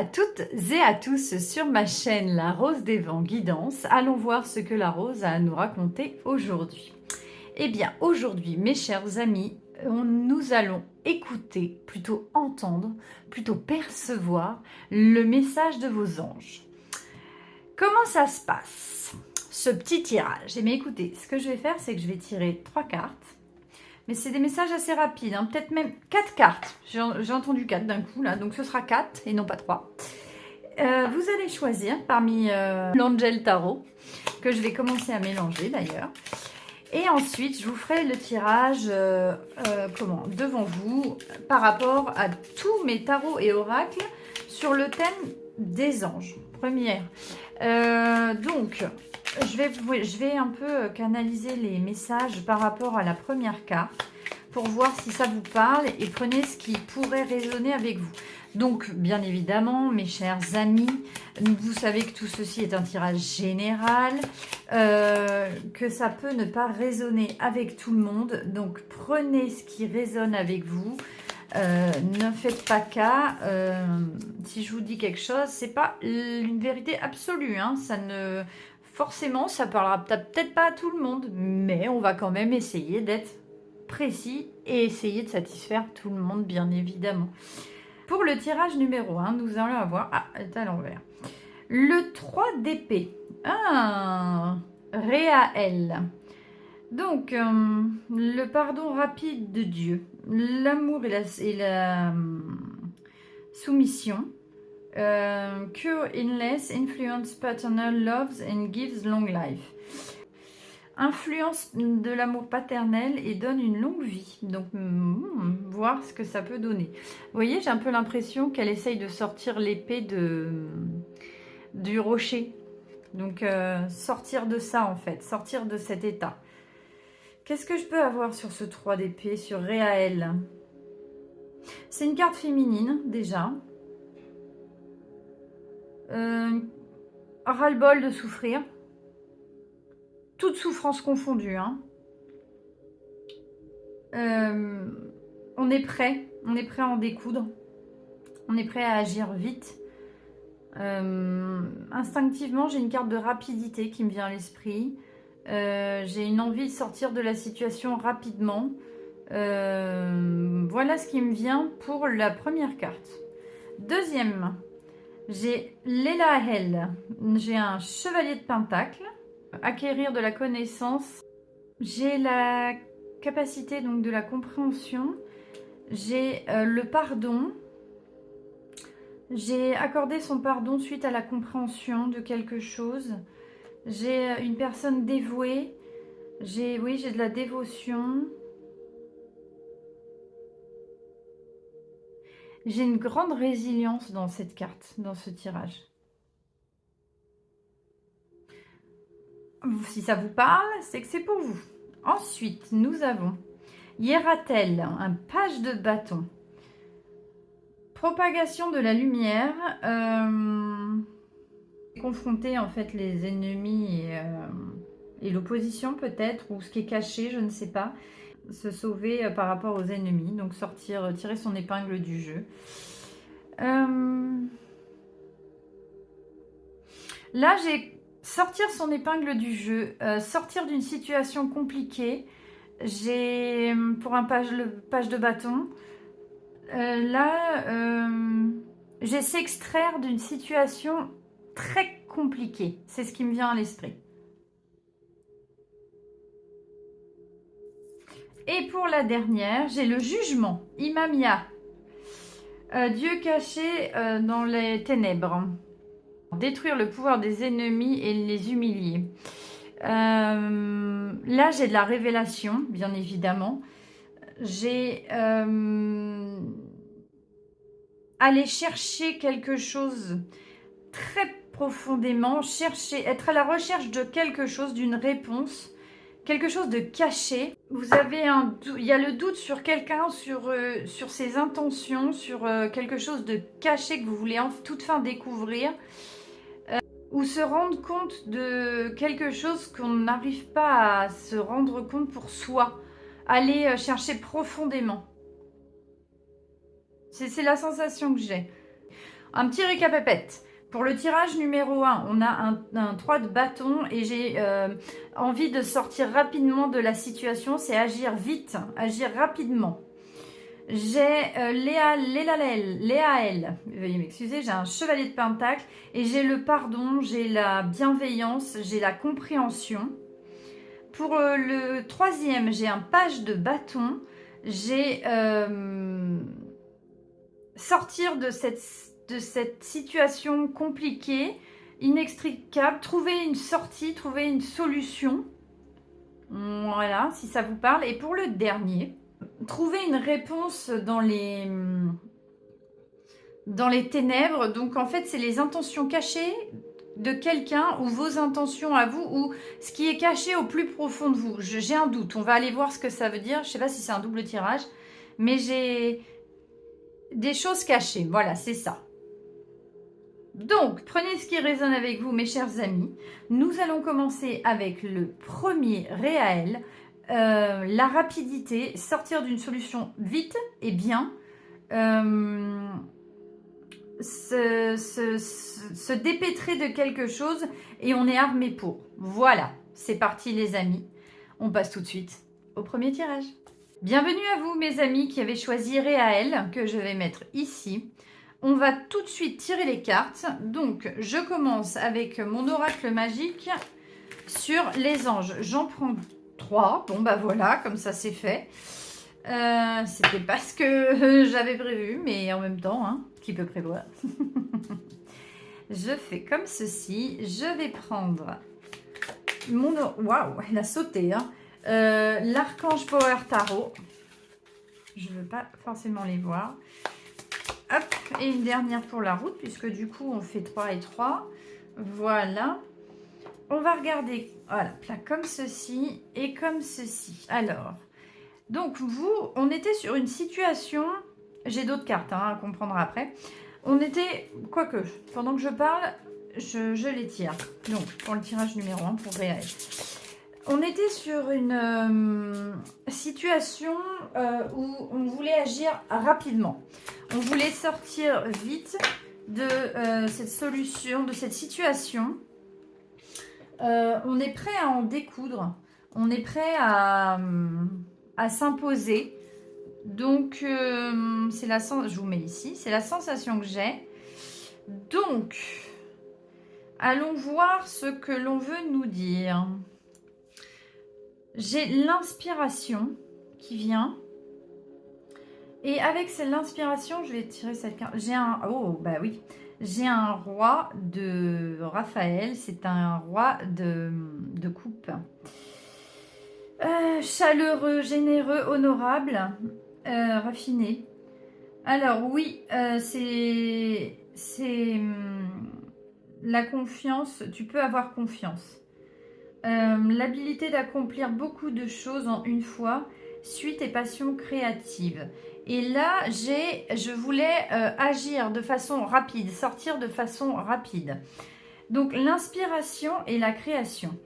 à toutes et à tous sur ma chaîne La Rose des Vents Guidance. Allons voir ce que la rose a à nous raconter aujourd'hui. Eh bien, aujourd'hui, mes chers amis, nous allons écouter, plutôt entendre, plutôt percevoir le message de vos anges. Comment ça se passe, ce petit tirage? Eh bien, écoutez, ce que je vais faire, c'est que je vais tirer 3 cartes. Mais c'est des messages assez rapides, hein. Peut-être même 4 cartes. J'ai entendu 4 d'un coup, là, donc ce sera 4 et non pas 3. Vous allez choisir parmi l'Angel Tarot, que je vais commencer à mélanger d'ailleurs. Et ensuite, je vous ferai le tirage devant vous par rapport à tous mes tarots et oracles sur le thème des anges. Première. Donc, je vais un peu canaliser les messages par rapport à la première carte pour voir si ça vous parle et prenez ce qui pourrait résonner avec vous. Donc, bien évidemment, mes chers amis, vous savez que tout ceci est un tirage général, que ça peut ne pas résonner avec tout le monde. Donc, prenez ce qui résonne avec vous. Ne faites pas cas. Si je vous dis quelque chose, c'est pas une vérité absolue, hein. Forcément, ça parlera peut-être pas à tout le monde, mais on va quand même essayer d'être précis et essayer de satisfaire tout le monde, bien évidemment. Pour le tirage numéro 1, nous allons avoir... Ah, elle est à l'envers. Le 3 d'épée. Ah, Réaël. Donc, le pardon rapide de Dieu. L'amour et la soumission. Cure endless, influence paternal, loves and gives long life. Influence de l'amour paternel et donne une longue vie. Donc, voir ce que ça peut donner. Vous voyez, j'ai un peu l'impression qu'elle essaye de sortir l'épée du rocher. Donc, sortir de ça, en fait. Sortir de cet état. Qu'est-ce que je peux avoir sur ce 3 d'épée, sur Réaël? C'est une carte féminine, déjà. Ras-le-bol de souffrir. Toute souffrance confondue, hein. On est prêt à en découdre. On est prêt à agir vite. Instinctivement, j'ai une carte de rapidité qui me vient à l'esprit. J'ai une envie de sortir de la situation rapidement. Voilà ce qui me vient pour la première carte. Deuxième, j'ai l'Elahel. J'ai un chevalier de pentacle. Acquérir de la connaissance. J'ai la capacité donc de la compréhension. J'ai le pardon. J'ai accordé son pardon suite à la compréhension de quelque chose. J'ai une personne dévouée. J'ai de la dévotion. J'ai une grande résilience dans cette carte, dans ce tirage. Si ça vous parle, c'est que c'est pour vous. Ensuite, nous avons Hiératel, un page de bâton. Propagation de la lumière. Confronter en fait les ennemis et l'opposition peut-être, ou ce qui est caché, je ne sais pas. Se sauver par rapport aux ennemis, donc tirer son épingle du jeu. Là, j'ai sortir son épingle du jeu, sortir d'une situation compliquée. J'ai pour le page de bâton. J'ai s'extraire d'une situation très compliquée. C'est ce qui me vient à l'esprit. Et pour la dernière, j'ai le jugement, Imamia. Dieu caché dans les ténèbres. Détruire le pouvoir des ennemis et les humilier. Là, j'ai de la révélation, bien évidemment. J'ai aller chercher quelque chose très profondément, être à la recherche de quelque chose, d'une réponse, quelque chose de caché. Vous avez il y a le doute sur quelqu'un, sur ses intentions, sur quelque chose de caché que vous voulez en toute fin découvrir. Ou se rendre compte de quelque chose qu'on n'arrive pas à se rendre compte pour soi. Aller chercher profondément. C'est la sensation que j'ai. Un petit récapépète. Pour le tirage numéro 1, on a un 3 de bâton et j'ai envie de sortir rapidement de la situation. C'est agir vite, agir rapidement. J'ai Léaël, veuillez m'excuser, j'ai un chevalier de pentacle et j'ai le pardon, j'ai la bienveillance, j'ai la compréhension. Pour le troisième, j'ai un page de bâton, j'ai sortir de cette situation compliquée, inextricable, trouver une sortie, trouver une solution. Voilà, si ça vous parle. Et pour le dernier, trouver une réponse dans les ténèbres. Donc en fait, c'est les intentions cachées de quelqu'un ou vos intentions à vous ou ce qui est caché au plus profond de vous. J'ai un doute. On va aller voir ce que ça veut dire. Je ne sais pas si c'est un double tirage, mais j'ai des choses cachées. Voilà, c'est ça. Donc, prenez ce qui résonne avec vous, mes chers amis. Nous allons commencer avec le premier réel. La rapidité, sortir d'une solution vite et bien. Se dépêtrer de quelque chose et on est armé pour. Voilà, c'est parti les amis. On passe tout de suite au premier tirage. Bienvenue à vous mes amis qui avez choisi Réaël, que je vais mettre ici. On va tout de suite tirer les cartes. Donc, je commence avec mon oracle magique sur les anges. J'en prends 3. Bon, bah voilà, comme ça c'est fait. C'était pas ce que j'avais prévu, mais en même temps, hein, qui peut prévoir. Je fais comme ceci. Je vais prendre mon... Waouh, elle a sauté, hein. L'archange Power Tarot. Je ne veux pas forcément les voir. Hop, et une dernière pour la route, puisque du coup, on fait 3 et 3. Voilà. On va regarder, voilà, là, comme ceci et comme ceci. Alors, donc vous, on était sur une situation... J'ai d'autres cartes hein, à comprendre après. On était, quoique, pendant que je parle, je les tire. Donc, pour le tirage numéro 1, pour Réaël. On était sur une situation où on voulait agir rapidement. On voulait sortir vite de cette solution, de cette situation. On est prêt à en découdre. On est prêt à s'imposer. Donc, c'est la je vous mets ici. C'est la sensation que j'ai. Donc, allons voir ce que l'on veut nous dire. J'ai l'inspiration qui vient. Et avec l'inspiration, je vais tirer cette carte. J'ai un... Oh, bah oui. J'ai un roi de Raphaël. C'est un roi de coupe. Chaleureux, généreux, honorable, raffiné. Alors oui, c'est la confiance. Tu peux avoir confiance. L'habilité d'accomplir beaucoup de choses en une fois, suite et passion créative. Et là, je voulais agir de façon rapide, sortir de façon rapide. Donc, l'inspiration et la création.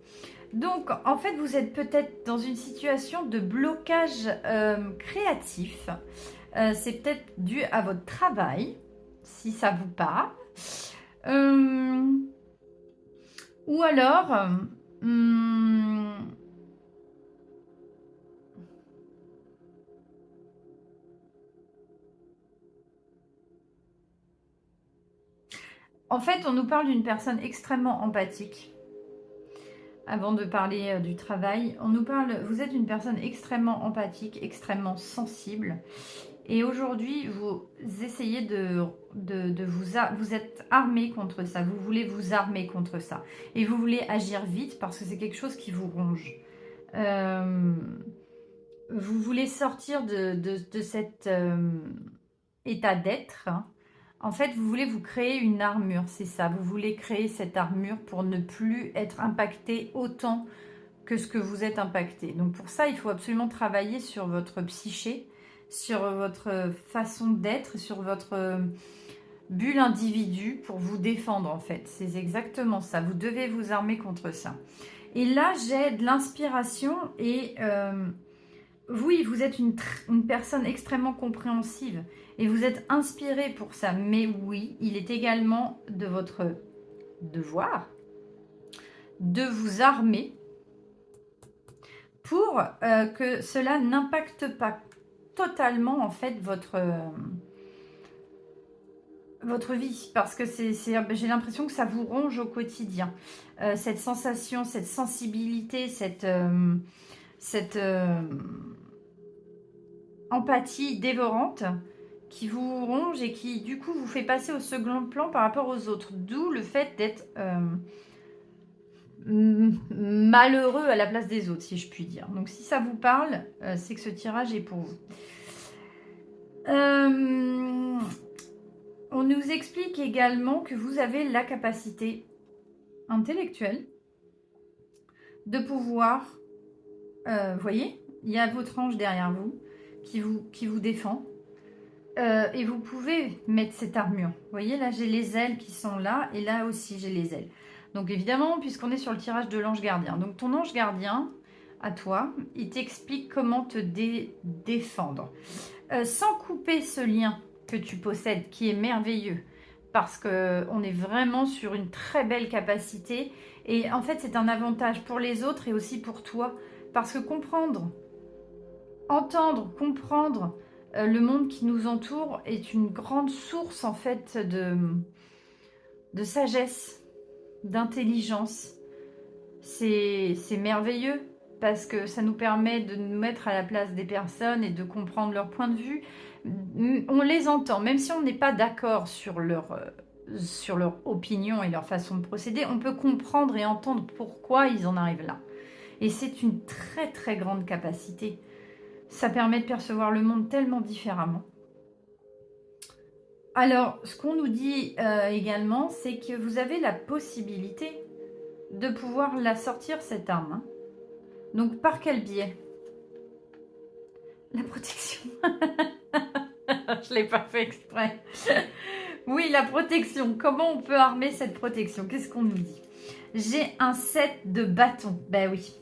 Donc, en fait, vous êtes peut-être dans une situation de blocage créatif. C'est peut-être dû à votre travail, si ça vous parle. Ou alors... En fait, on nous parle d'une personne extrêmement empathique. Avant de parler du travail, on nous parle, vous êtes une personne extrêmement empathique, extrêmement sensible. Et aujourd'hui, vous essayez vous êtes armé contre ça. Vous voulez vous armer contre ça. Et vous voulez agir vite parce que c'est quelque chose qui vous ronge. Vous voulez sortir de cet état d'être. En fait, vous voulez vous créer une armure, c'est ça. Vous voulez créer cette armure pour ne plus être impacté autant que ce que vous êtes impacté. Donc pour ça, il faut absolument travailler sur votre psyché, sur votre façon d'être, sur votre bulle individu pour vous défendre en fait. C'est exactement ça. Vous devez vous armer contre ça. Et là, j'ai de l'inspiration et oui, vous êtes une personne extrêmement compréhensive et vous êtes inspiré pour ça. Mais oui, il est également de votre devoir de vous armer pour que cela n'impacte pas totalement en fait votre vie, parce que j'ai l'impression que ça vous ronge au quotidien. Cette sensation, cette sensibilité, cette empathie dévorante qui vous ronge et qui du coup vous fait passer au second plan par rapport aux autres. D'où le fait d'être malheureux à la place des autres, si je puis dire. Donc si ça vous parle, c'est que ce tirage est pour vous. On nous explique également que vous avez la capacité intellectuelle de pouvoir, voyez, il y a votre ange derrière vous qui vous défend. Et vous pouvez mettre cette armure. Vous voyez, là, j'ai les ailes qui sont là, et là aussi, j'ai les ailes. Donc, évidemment, puisqu'on est sur le tirage de l'ange gardien. Donc, ton ange gardien, à toi, il t'explique comment te défendre. Sans couper ce lien que tu possèdes, qui est merveilleux, parce qu'on est vraiment sur une très belle capacité. Et en fait, c'est un avantage pour les autres et aussi pour toi. Parce que comprendre, entendre, comprendre le monde qui nous entoure est une grande source en fait de sagesse, d'intelligence. C'est merveilleux parce que ça nous permet de nous mettre à la place des personnes et de comprendre leur point de vue. On les entend, même si on n'est pas d'accord sur leur opinion et leur façon de procéder, on peut comprendre et entendre pourquoi ils en arrivent là. Et c'est une très très grande capacité. Ça permet de percevoir le monde tellement différemment. Alors, ce qu'on nous dit également, c'est que vous avez la possibilité de pouvoir la sortir, cette arme. Hein. Donc, par quel biais? La protection. Je ne l'ai pas fait exprès. Oui, la protection. Comment on peut armer cette protection? Qu'est-ce qu'on nous dit? J'ai un set de bâtons. Ben oui.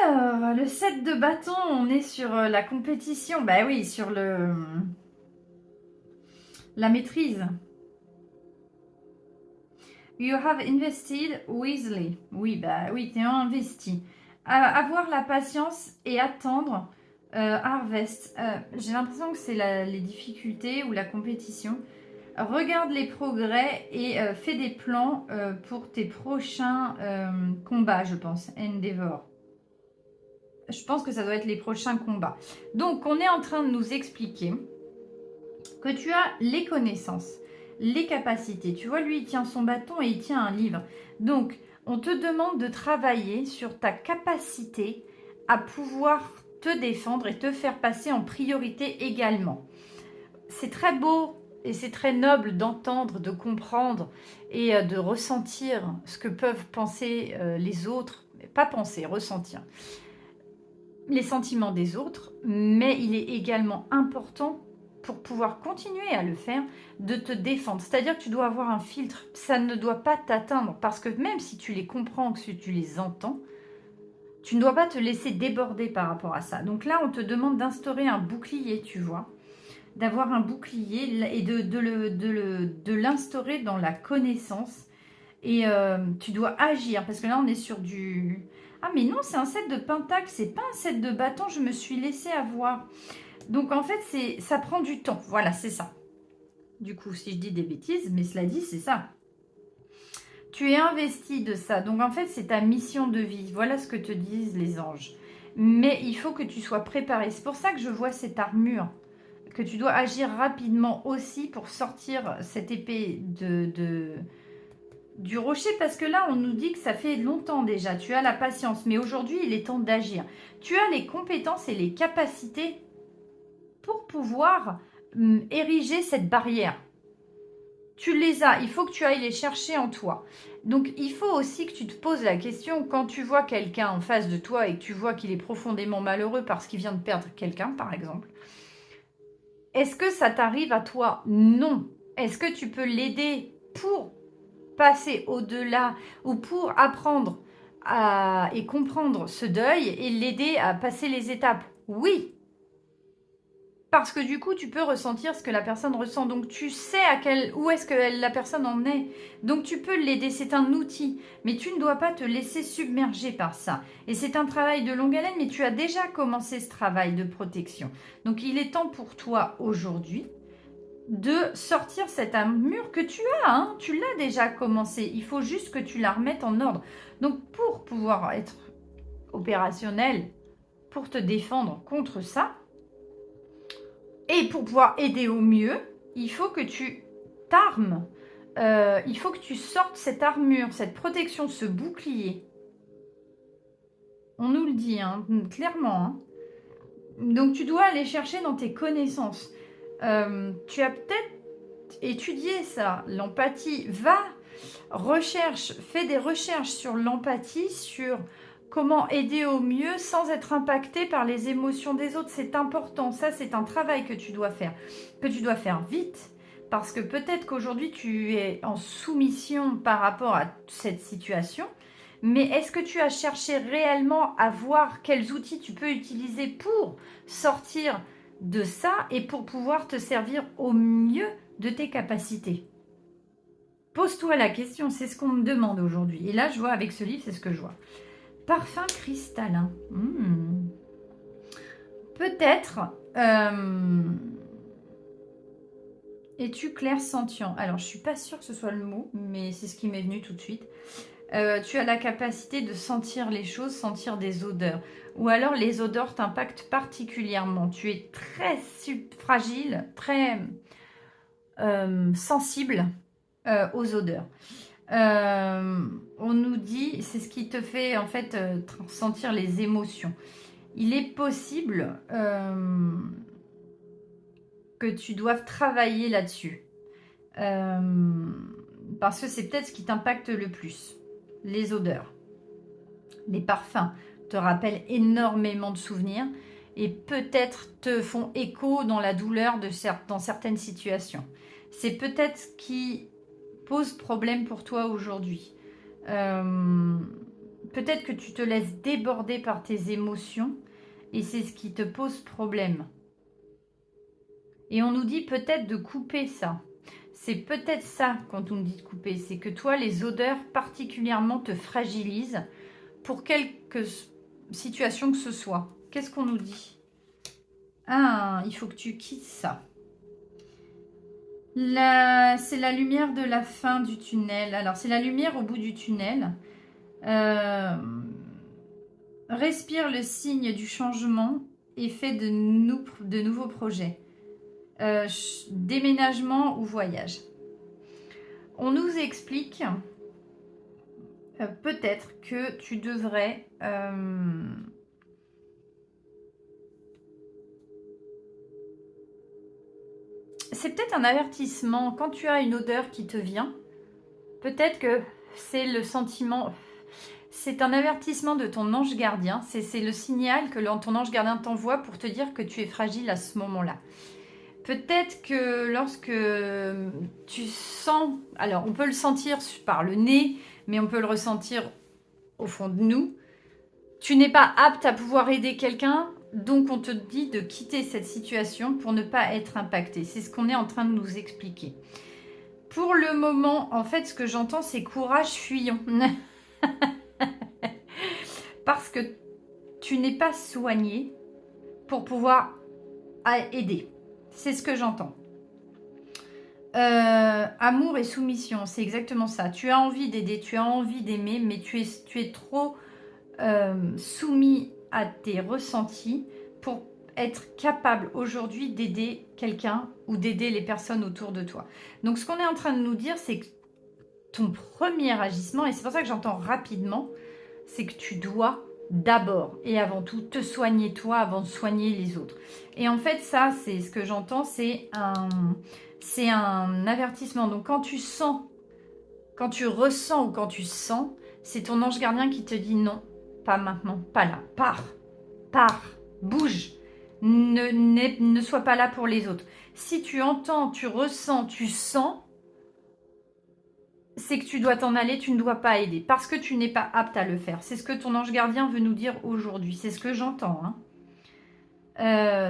Alors, le set de bâtons, on est sur la compétition. Ben oui, sur la maîtrise. You have invested wisely. Oui, bah oui, tu es investi. Avoir la patience et attendre harvest. J'ai l'impression que c'est les difficultés ou la compétition. Regarde les progrès et fais des plans pour tes prochains combats, je pense. Endeavor. Je pense que ça doit être les prochains combats. Donc, on est en train de nous expliquer que tu as les connaissances, les capacités. Tu vois, lui, il tient son bâton et il tient un livre. Donc, on te demande de travailler sur ta capacité à pouvoir te défendre et te faire passer en priorité également. C'est très beau et c'est très noble d'entendre, de comprendre et de ressentir ce que peuvent penser les autres. Pas penser, ressentir les sentiments des autres, mais il est également important pour pouvoir continuer à le faire, de te défendre. C'est-à-dire que tu dois avoir un filtre. Ça ne doit pas t'atteindre parce que même si tu les comprends, que si tu les entends, tu ne dois pas te laisser déborder par rapport à ça. Donc là, on te demande d'instaurer un bouclier, tu vois. D'avoir un bouclier et de l'instaurer dans la connaissance. Et tu dois agir parce que là, on est sur du... Ah mais non, c'est un set de pentacles, c'est pas un set de bâtons, je me suis laissé avoir. Donc en fait, ça prend du temps. Voilà, c'est ça. Du coup, si je dis des bêtises, mais cela dit, c'est ça. Tu es investi de ça. Donc en fait, c'est ta mission de vie. Voilà ce que te disent les anges. Mais il faut que tu sois préparé. C'est pour ça que je vois cette armure. Que tu dois agir rapidement aussi pour sortir cette épée du rocher. Parce que là, on nous dit que ça fait longtemps déjà. Tu as la patience. Mais aujourd'hui, il est temps d'agir. Tu as les compétences et les capacités pour pouvoir ériger cette barrière. Tu les as, il faut que tu ailles les chercher en toi. Donc, il faut aussi que tu te poses la question, quand tu vois quelqu'un en face de toi et que tu vois qu'il est profondément malheureux parce qu'il vient de perdre quelqu'un, par exemple, est-ce que ça t'arrive à toi? Non. Est-ce que tu peux l'aider pour passer au-delà ou pour apprendre et comprendre ce deuil et l'aider à passer les étapes. Oui, parce que du coup, tu peux ressentir ce que la personne ressent. Donc, tu sais où est-ce que la personne en est. Donc, tu peux l'aider. C'est un outil. Mais tu ne dois pas te laisser submerger par ça. Et c'est un travail de longue haleine, mais tu as déjà commencé ce travail de protection. Donc, il est temps pour toi aujourd'hui de sortir cette armure que tu as. Hein. Tu l'as déjà commencé. Il faut juste que tu la remettes en ordre. Donc, pour pouvoir être opérationnel, pour te défendre contre ça, et pour pouvoir aider au mieux, il faut que tu t'armes. Il faut que tu sortes cette armure, cette protection, ce bouclier. On nous le dit, hein, clairement. Hein. Donc, tu dois aller chercher dans tes connaissances. Tu as peut-être étudié ça, l'empathie. Fais des recherches sur l'empathie, sur comment aider au mieux sans être impacté par les émotions des autres. C'est important. Ça, c'est un travail que tu dois faire vite. Parce que peut-être qu'aujourd'hui, tu es en soumission par rapport à cette situation. Mais est-ce que tu as cherché réellement à voir quels outils tu peux utiliser pour sortir de ça et pour pouvoir te servir au mieux de tes capacités? Pose-toi la question, c'est ce qu'on me demande aujourd'hui. Et là, je vois avec ce livre, c'est ce que je vois. Parfum cristallin. Peut-être es-tu clairsentient? Alors, je ne suis pas sûre que ce soit le mot, mais c'est ce qui m'est venu tout de suite. Tu as la capacité de sentir les choses, sentir des odeurs. Ou alors, les odeurs t'impactent particulièrement. Tu es très fragile, très sensible aux odeurs. On nous dit, c'est ce qui te fait en fait sentir les émotions. Il est possible que tu doives travailler là-dessus. Parce que c'est peut-être ce qui t'impacte le plus. Les odeurs. Les parfums te rappellent énormément de souvenirs et peut-être te font écho dans la douleur dans certaines situations. C'est peut-être ce qui pose problème pour toi aujourd'hui. Peut-être que tu te laisses déborder par tes émotions et c'est ce qui te pose problème. Et on nous dit peut-être de couper ça. C'est peut-être ça quand on nous dit de couper. C'est que toi, les odeurs particulièrement te fragilisent pour quelque situation que ce soit. Qu'est-ce qu'on nous dit? Ah, il faut que tu quittes ça. C'est la lumière de la fin du tunnel. Alors, c'est la lumière au bout du tunnel. Respire le signe du changement et fais de nouveaux projets. Déménagement ou voyage. On nous explique peut-être que tu devrais... c'est peut-être un avertissement. Quand tu as une odeur qui te vient, peut-être que c'est le sentiment... C'est un avertissement de ton ange gardien. C'est le signal que ton ange gardien t'envoie pour te dire que tu es fragile à ce moment-là. Peut-être que lorsque tu sens... Alors, on peut le sentir par le nez, mais on peut le ressentir au fond de nous. Tu n'es pas apte à pouvoir aider quelqu'un, donc on te dit de quitter cette situation pour ne pas être impacté. C'est ce qu'on est en train de nous expliquer. Pour le moment, en fait, ce que j'entends, c'est courage, fuyons. Parce que tu n'es pas soigné pour pouvoir aider. C'est ce que j'entends. Amour et soumission, c'est exactement ça. Tu as envie d'aider, tu as envie d'aimer, mais tu es trop soumis à tes ressentis pour être capable aujourd'hui d'aider quelqu'un ou d'aider les personnes autour de toi. Donc, ce qu'on est en train de nous dire, c'est que ton premier agissement, et c'est pour ça que j'entends rapidement, c'est que tu dois d'abord et avant tout te soigner toi avant de soigner les autres. Et en fait, ça, c'est ce que j'entends, c'est un avertissement. Donc, quand tu sens, quand tu ressens ou quand tu sens, c'est ton ange gardien qui te dit non, pas maintenant, pas là, pars, bouge, ne sois pas là pour les autres. Si tu entends, tu ressens, tu sens, c'est que tu dois t'en aller, tu ne dois pas aider, parce que tu n'es pas apte à le faire. C'est ce que ton ange gardien veut nous dire aujourd'hui, c'est ce que j'entends.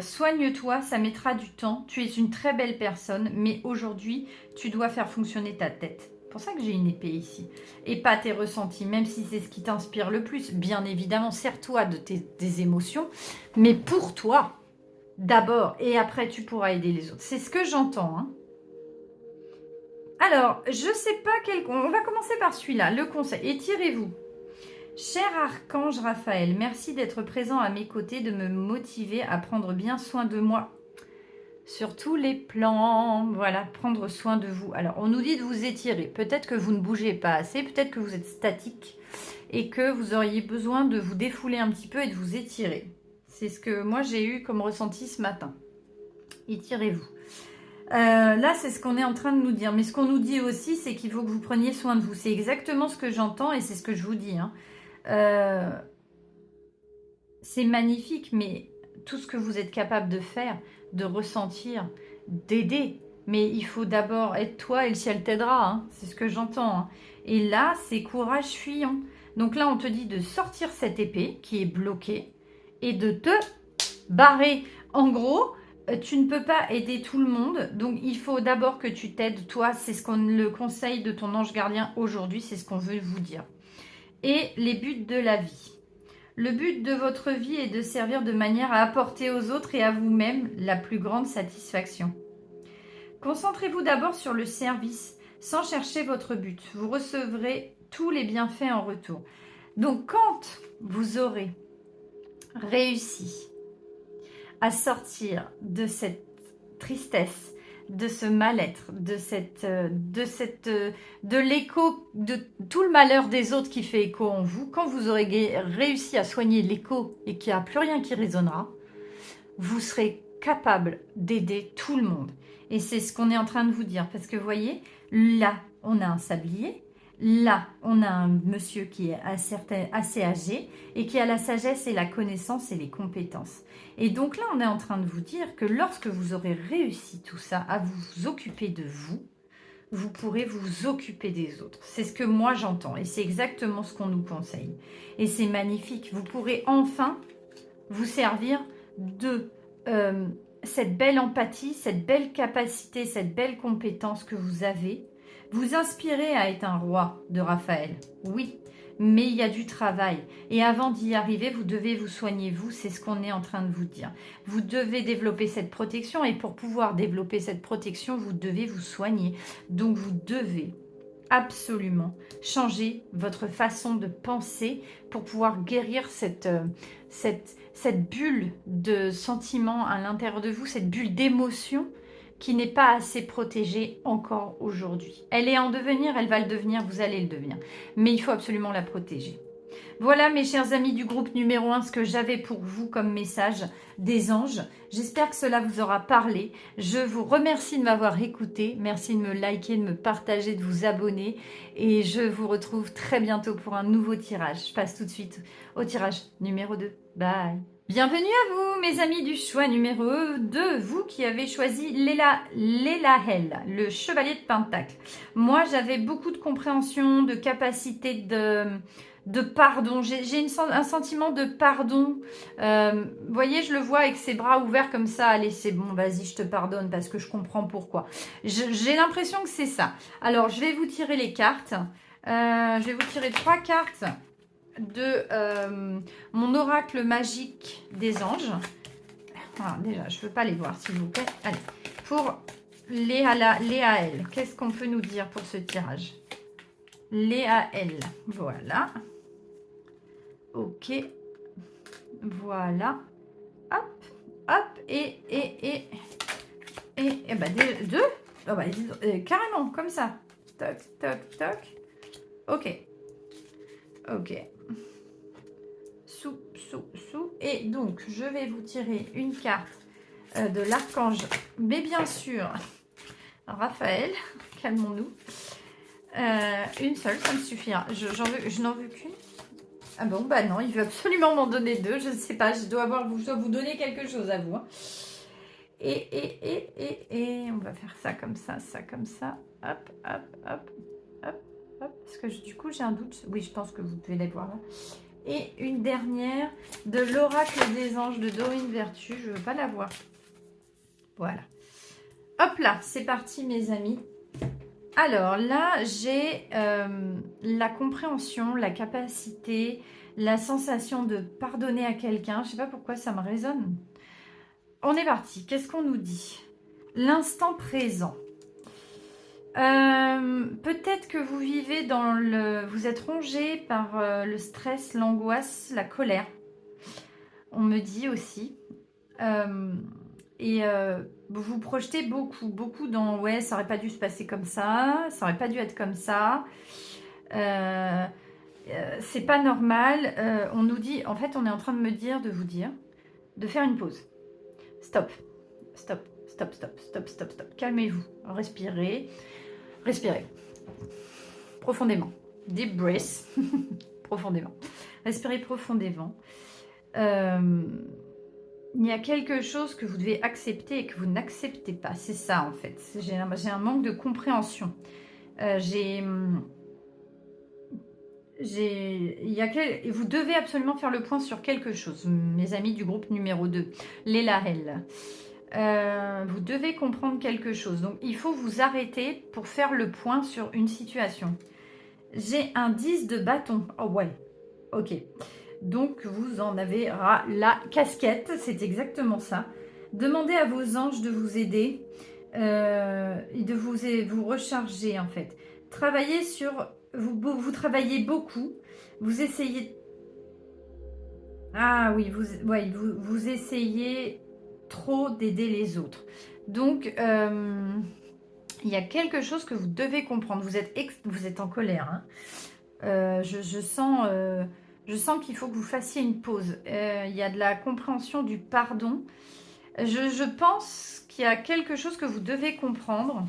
Soigne-toi, ça mettra du temps. Tu es une très belle personne, mais aujourd'hui, tu dois faire fonctionner ta tête. C'est pour ça que j'ai une épée ici. Et pas tes ressentis, même si c'est ce qui t'inspire le plus. Bien évidemment, sers-toi de des émotions, mais pour toi, d'abord, et après, tu pourras aider les autres. C'est ce que j'entends. Alors, je sais pas quel... On va commencer par celui-là, le conseil. Étirez-vous. Cher archange Raphaël, merci d'être présent à mes côtés, de me motiver à prendre bien soin de moi sur tous les plans. Voilà, prendre soin de vous. Alors, on nous dit de vous étirer. Peut-être que vous ne bougez pas assez, peut-être que vous êtes statique et que vous auriez besoin de vous défouler un petit peu et de vous étirer. C'est ce que moi j'ai eu comme ressenti ce matin. Étirez-vous. Là, c'est ce qu'on est en train de nous dire. Mais ce qu'on nous dit aussi, c'est qu'il faut que vous preniez soin de vous. C'est exactement ce que j'entends et c'est ce que je vous dis. C'est magnifique, mais tout ce que vous êtes capable de faire, de ressentir, d'aider. Mais il faut d'abord être toi et le ciel t'aidera. C'est ce que j'entends. Et là, c'est courage fuyant. Donc là, on te dit de sortir cette épée qui est bloquée et de te barrer. En gros, tu ne peux pas aider tout le monde, donc il faut d'abord que tu t'aides toi. C'est ce qu'on le conseil de ton ange gardien aujourd'hui, c'est ce qu'on veut vous dire. Et les buts de la vie. Le but de votre vie est de servir de manière à apporter aux autres et à vous-même la plus grande satisfaction. Concentrez-vous d'abord sur le service, sans chercher votre but. Vous recevrez tous les bienfaits en retour. Donc quand vous aurez réussi à sortir de cette tristesse, de ce mal-être, de l'écho, de tout le malheur des autres qui fait écho en vous, quand vous aurez réussi à soigner l'écho et qu'il n'y a plus rien qui résonnera, vous serez capable d'aider tout le monde. Et c'est ce qu'on est en train de vous dire. Parce que vous voyez, là, on a un sablier. Là, on a un monsieur qui est assez âgé et qui a la sagesse et la connaissance et les compétences. Et donc là, on est en train de vous dire que lorsque vous aurez réussi tout ça, à vous occuper de vous, vous pourrez vous occuper des autres. C'est ce que moi j'entends et c'est exactement ce qu'on nous conseille. Et c'est magnifique. Vous pourrez enfin vous servir de cette belle empathie, cette belle capacité, cette belle compétence que vous avez. Vous inspirez à être un roi de Raphaël, oui, mais il y a du travail. Et avant d'y arriver, vous devez vous soigner, vous, c'est ce qu'on est en train de vous dire. Vous devez développer cette protection et pour pouvoir développer cette protection, vous devez vous soigner. Donc vous devez absolument changer votre façon de penser pour pouvoir guérir cette bulle de sentiments à l'intérieur de vous, cette bulle d'émotion qui n'est pas assez protégée encore aujourd'hui. Elle est en devenir, elle va le devenir, vous allez le devenir. Mais il faut absolument la protéger. Voilà mes chers amis du groupe numéro 1, ce que j'avais pour vous comme message des anges. J'espère que cela vous aura parlé. Je vous remercie de m'avoir écouté. Merci de me liker, de me partager, de vous abonner. Et je vous retrouve très bientôt pour un nouveau tirage. Je passe tout de suite au tirage numéro 2. Bye. Bienvenue à vous mes amis du choix numéro 2, vous qui avez choisi l'Elahel, le chevalier de Pentacle. Moi j'avais beaucoup de compréhension, de capacité de pardon, j'ai un sentiment de pardon. Vous voyez, je le vois avec ses bras ouverts comme ça. Allez, c'est bon, vas-y, je te pardonne parce que je comprends pourquoi. J'ai l'impression que c'est ça. Alors, je vais vous tirer les cartes. Je vais vous tirer 3 cartes de mon oracle magique des anges. Alors, déjà, je ne peux pas les voir, s'il vous plaît. Allez, pour Léaël, qu'est-ce qu'on peut nous dire pour ce tirage? Léaël, voilà. Ok, voilà. Hop, hop, et ben, deux. Oh, bah, carrément, comme ça. Toc, toc, toc. Ok. Ok. Sous. Et donc, je vais vous tirer une carte de l'archange. Mais bien sûr, Raphaël, calmons-nous. Une seule, ça me suffira. Je n'en veux qu'une. Ah bon, bah non, il veut absolument m'en donner 2. Je ne sais pas, je dois vous donner quelque chose à vous. Hein. Et on va faire ça comme ça, ça comme ça. Hop, hop, hop, hop. Hop, parce que du coup, j'ai un doute. Oui, je pense que vous pouvez les voir là. Et une dernière de l'oracle des anges de Dorine Vertu. Je ne veux pas la voir. Voilà. Hop là, c'est parti mes amis. Alors là, j'ai la compréhension, la capacité, la sensation de pardonner à quelqu'un. Je ne sais pas pourquoi ça me résonne. On est parti. Qu'est-ce qu'on nous dit? L'instant présent. Peut-être que vous vivez dans le... Vous êtes rongé par le stress, l'angoisse, la colère. On me dit aussi. Vous vous projetez beaucoup dans ouais, ça aurait pas dû se passer comme ça aurait pas dû être comme ça. C'est pas normal. On nous dit, en fait, on est en train de me dire, de vous dire, de faire une pause. Stop, stop, stop, stop, stop, stop, stop. Calmez-vous, respirez, respirez profondément. Deep breath, profondément. Respirez profondément. Il y a quelque chose que vous devez accepter et que vous n'acceptez pas. C'est ça, en fait. J'ai un manque de compréhension. Vous devez absolument faire le point sur quelque chose. Mes amis du groupe numéro 2, les Lahel. Vous devez comprendre quelque chose. Donc, il faut vous arrêter pour faire le point sur une situation. J'ai un 10 de bâton. Oh ouais, ok. Donc, vous en avez ras la casquette, c'est exactement ça. Demandez à vos anges de vous aider et de vous recharger, en fait. Travaillez sur... Vous travaillez beaucoup. Vous essayez... Ah oui, vous essayez trop d'aider les autres. Donc, il y a quelque chose que vous devez comprendre. Vous êtes en colère. Hein. Je sens qu'il faut que vous fassiez une pause. Il y a de la compréhension du pardon. Je pense qu'il y a quelque chose que vous devez comprendre.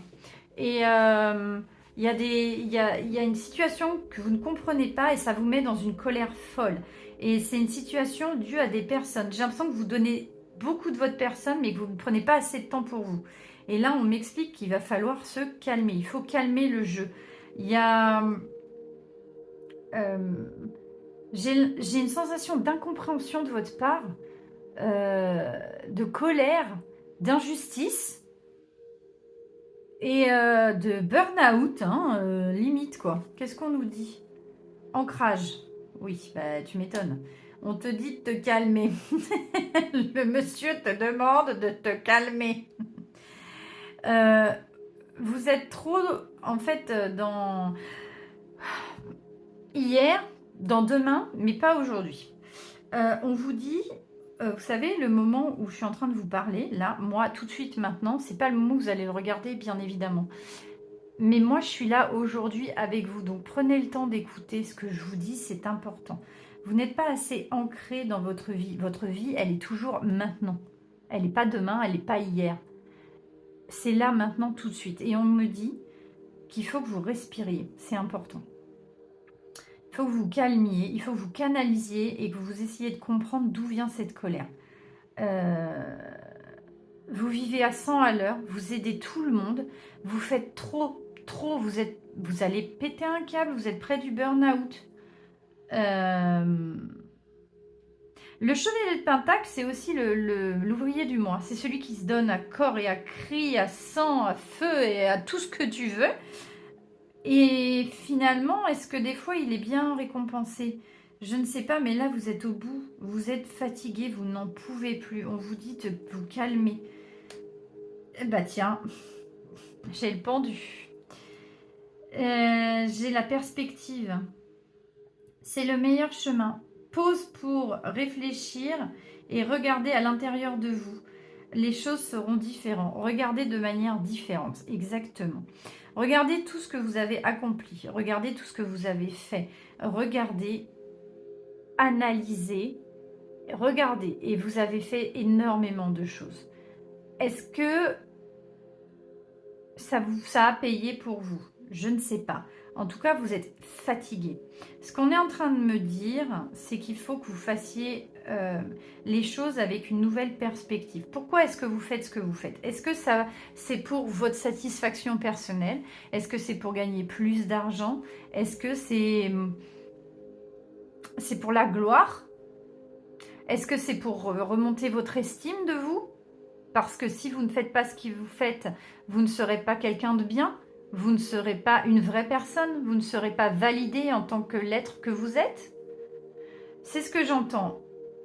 Et il y a une situation que vous ne comprenez pas et ça vous met dans une colère folle. Et c'est une situation due à des personnes. J'ai l'impression que vous donnez beaucoup de votre personne, mais que vous ne prenez pas assez de temps pour vous. Et là, on m'explique qu'il va falloir se calmer. Il faut calmer le jeu. Il y a... j'ai une sensation d'incompréhension de votre part, de colère, d'injustice et de burn-out, hein, limite quoi. Qu'est-ce qu'on nous dit? Ancrage. Oui, bah, tu m'étonnes. On te dit de te calmer. Le monsieur te demande de te calmer. Vous êtes trop, en fait, dans... Hier, dans demain, mais pas aujourd'hui. On vous dit, vous savez, le moment où je suis en train de vous parler, là, moi, tout de suite, maintenant, c'est pas le moment où vous allez le regarder, bien évidemment. Mais moi, je suis là aujourd'hui avec vous. Donc, prenez le temps d'écouter ce que je vous dis, c'est important. Vous n'êtes pas assez ancré dans votre vie. Votre vie, elle est toujours maintenant. Elle n'est pas demain, elle n'est pas hier. C'est là, maintenant, tout de suite. Et on me dit qu'il faut que vous respiriez. C'est important. Il faut que vous calmiez, il faut que vous canalisiez et que vous essayiez de comprendre d'où vient cette colère. Vous vivez à 100 à l'heure, vous aidez tout le monde, vous faites trop, vous allez péter un câble, vous êtes près du burn-out. Le chevalier de Pentacle, c'est aussi l'ouvrier du mois. C'est celui qui se donne à corps et à cri, à sang, à feu et à tout ce que tu veux. Et finalement, est-ce que des fois, il est bien récompensé? Je ne sais pas, mais là, vous êtes au bout. Vous êtes fatigué, vous n'en pouvez plus. On vous dit de vous calmer. Bah tiens, j'ai le pendu. J'ai la perspective. C'est le meilleur chemin. Pause pour réfléchir et regarder à l'intérieur de vous. Les choses seront différentes. Regardez de manière différente, exactement. Regardez tout ce que vous avez accompli. Regardez tout ce que vous avez fait. Regardez, analysez, regardez. Et vous avez fait énormément de choses. Est-ce que ça a payé pour vous? Je ne sais pas. En tout cas, vous êtes fatigué. Ce qu'on est en train de me dire, c'est qu'il faut que vous fassiez les choses avec une nouvelle perspective. Pourquoi est-ce que vous faites ce que vous faites? Est-ce que ça, c'est pour votre satisfaction personnelle? Est-ce que c'est pour gagner plus d'argent? Est-ce que c'est pour la gloire? Est-ce que c'est pour remonter votre estime de vous? Parce que si vous ne faites pas ce que vous faites, vous ne serez pas quelqu'un de bien, vous ne serez pas une vraie personne, vous ne serez pas validé en tant que l'être que vous êtes. C'est ce que j'entends.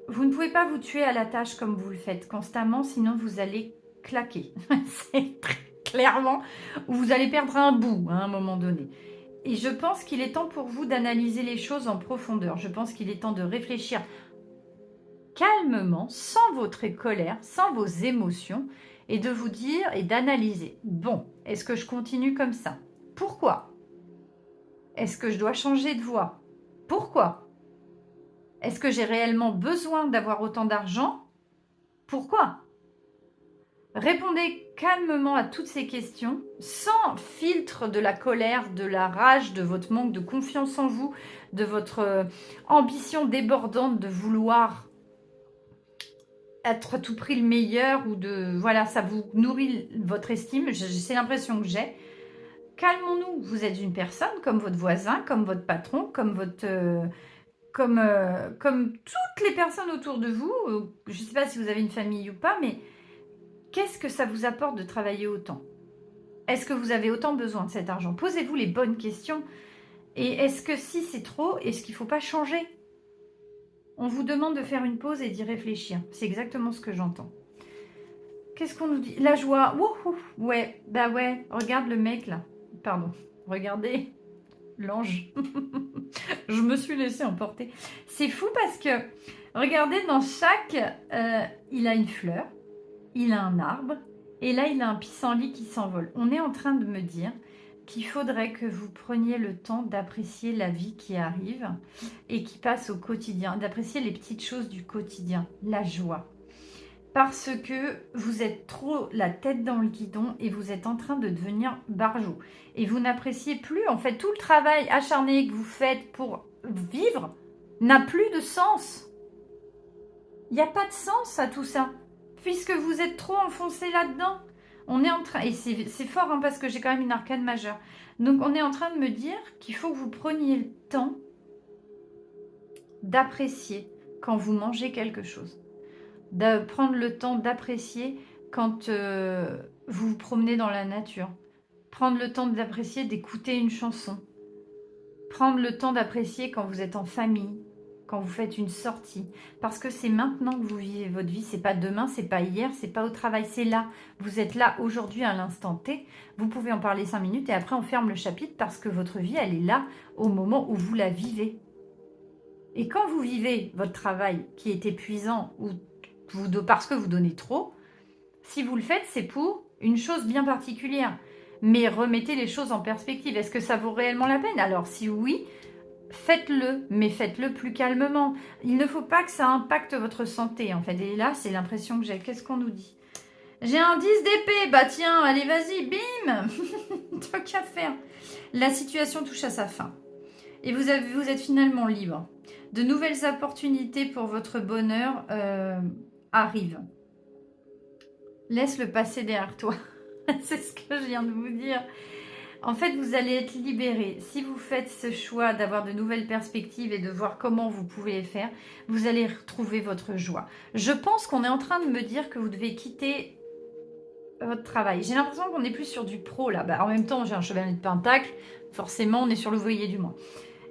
Vous ne pouvez pas vous tuer à la tâche comme vous le faites constamment, sinon vous allez claquer. C'est très clairement, ou vous allez perdre un bout à un moment donné. Et je pense qu'il est temps pour vous d'analyser les choses en profondeur. Je pense qu'il est temps de réfléchir calmement, sans votre colère, sans vos émotions, et de vous dire et d'analyser. Bon, est-ce que je continue comme ça? Pourquoi? Est-ce que je dois changer de voie? Pourquoi? Est-ce que j'ai réellement besoin d'avoir autant d'argent? Pourquoi? Répondez calmement à toutes ces questions, sans filtre de la colère, de la rage, de votre manque de confiance en vous, de votre ambition débordante de vouloir être à tout prix le meilleur ou de... Voilà, ça vous nourrit votre estime. C'est l'impression que j'ai. Calmons-nous. Vous êtes une personne comme votre voisin, comme votre patron, comme votre... comme toutes les personnes autour de vous. Je ne sais pas si vous avez une famille ou pas, mais qu'est-ce que ça vous apporte de travailler autant? Est-ce que vous avez autant besoin de cet argent? Posez-vous les bonnes questions. Et est-ce que si c'est trop, est-ce qu'il ne faut pas changer? On vous demande de faire une pause et d'y réfléchir. C'est exactement ce que j'entends. Qu'est-ce qu'on nous dit? La joie. Wouhou. Ouais, bah ouais. Regarde le mec là. Pardon. Regardez l'ange. Je me suis laissée emporter. C'est fou parce que, regardez, dans chaque... il a une fleur, il a un arbre, et là, il a un pissenlit qui s'envole. On est en train de me dire qu'il faudrait que vous preniez le temps d'apprécier la vie qui arrive et qui passe au quotidien, d'apprécier les petites choses du quotidien, la joie. Parce que vous êtes trop la tête dans le guidon et vous êtes en train de devenir barjot. Et vous n'appréciez plus, en fait, tout le travail acharné que vous faites pour vivre n'a plus de sens. Il n'y a pas de sens à tout ça, puisque vous êtes trop enfoncé là-dedans. On est en train, et c'est fort hein, parce que j'ai quand même une arcane majeure. Donc on est en train de me dire qu'il faut que vous preniez le temps d'apprécier quand vous mangez quelque chose. De prendre le temps d'apprécier quand vous vous promenez dans la nature. Prendre le temps d'apprécier d'écouter une chanson. Prendre le temps d'apprécier quand vous êtes en famille, quand vous faites une sortie. Parce que c'est maintenant que vous vivez votre vie. C'est pas demain, c'est pas hier, c'est pas au travail, c'est là. Vous êtes là aujourd'hui à l'instant T. Vous pouvez en parler 5 minutes et après on ferme le chapitre parce que votre vie, elle est là au moment où vous la vivez. Et quand vous vivez votre travail qui est épuisant ou parce que vous donnez trop, si vous le faites, c'est pour une chose bien particulière. Mais remettez les choses en perspective. Est-ce que ça vaut réellement la peine? Alors si oui, faites-le, mais faites-le plus calmement. Il ne faut pas que ça impacte votre santé, en fait. Et là, c'est l'impression que j'ai. Qu'est-ce qu'on nous dit? J'ai un 10 d'épée. Bah tiens, allez, vas-y, bim. Tant qu'à faire. La situation touche à sa fin. Et vous êtes finalement libre. De nouvelles opportunités pour votre bonheur arrivent. Laisse le passé derrière toi. C'est ce que je viens de vous dire. En fait, vous allez être libéré. Si vous faites ce choix d'avoir de nouvelles perspectives et de voir comment vous pouvez les faire, vous allez retrouver votre joie. Je pense qu'on est en train de me dire que vous devez quitter votre travail. J'ai l'impression qu'on n'est plus sur du pro là. Bah, en même temps, j'ai un chevalier de pentacle. Forcément, on est sur le voilier du moins.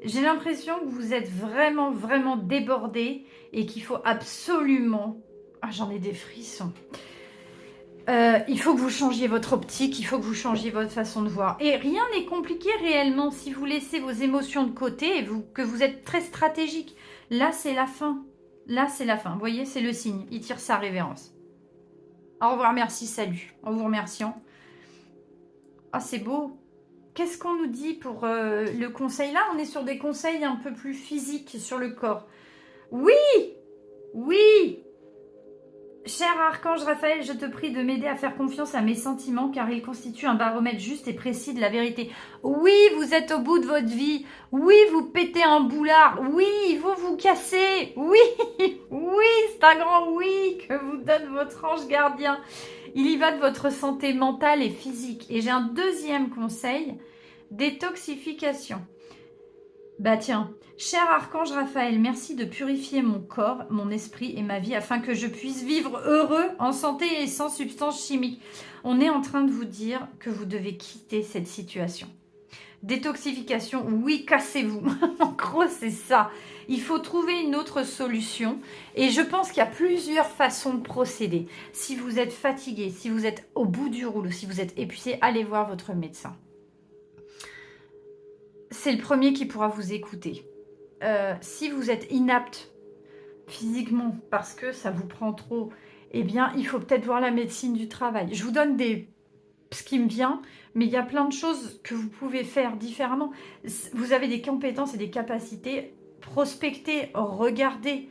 J'ai l'impression que vous êtes vraiment, vraiment débordé et qu'il faut absolument... Ah, j'en ai des frissons. Il faut que vous changiez votre optique, il faut que vous changiez votre façon de voir. Et rien n'est compliqué réellement si vous laissez vos émotions de côté et que vous êtes très stratégique. Là, c'est la fin. Là, c'est la fin. Vous voyez, c'est le signe. Il tire sa révérence. Au revoir, merci, salut. En vous remerciant. Ah, c'est beau. Qu'est-ce qu'on nous dit pour le conseil? Là, on est sur des conseils un peu plus physiques sur le corps. Oui! Oui! Cher Archange Raphaël, je te prie de m'aider à faire confiance à mes sentiments car ils constituent un baromètre juste et précis de la vérité. Oui, vous êtes au bout de votre vie. Oui, vous pétez un boulard. Oui, il faut vous casser. Oui, oui, c'est un grand oui que vous donne votre ange gardien. Il y va de votre santé mentale et physique. Et j'ai un deuxième conseil, détoxification. Bah tiens, cher Archange Raphaël, merci de purifier mon corps, mon esprit et ma vie afin que je puisse vivre heureux, en santé et sans substances chimiques. On est en train de vous dire que vous devez quitter cette situation. Détoxification, oui, cassez-vous. En gros, c'est ça. Il faut trouver une autre solution. Et je pense qu'il y a plusieurs façons de procéder. Si vous êtes fatigué, si vous êtes au bout du rouleau, si vous êtes épuisé, allez voir votre médecin. C'est le premier qui pourra vous écouter. Si vous êtes inapte physiquement parce que ça vous prend trop, eh bien, il faut peut-être voir la médecine du travail. Je vous donne ce qui me vient, mais il y a plein de choses que vous pouvez faire différemment. Vous avez des compétences et des capacités. Prospectez, regardez.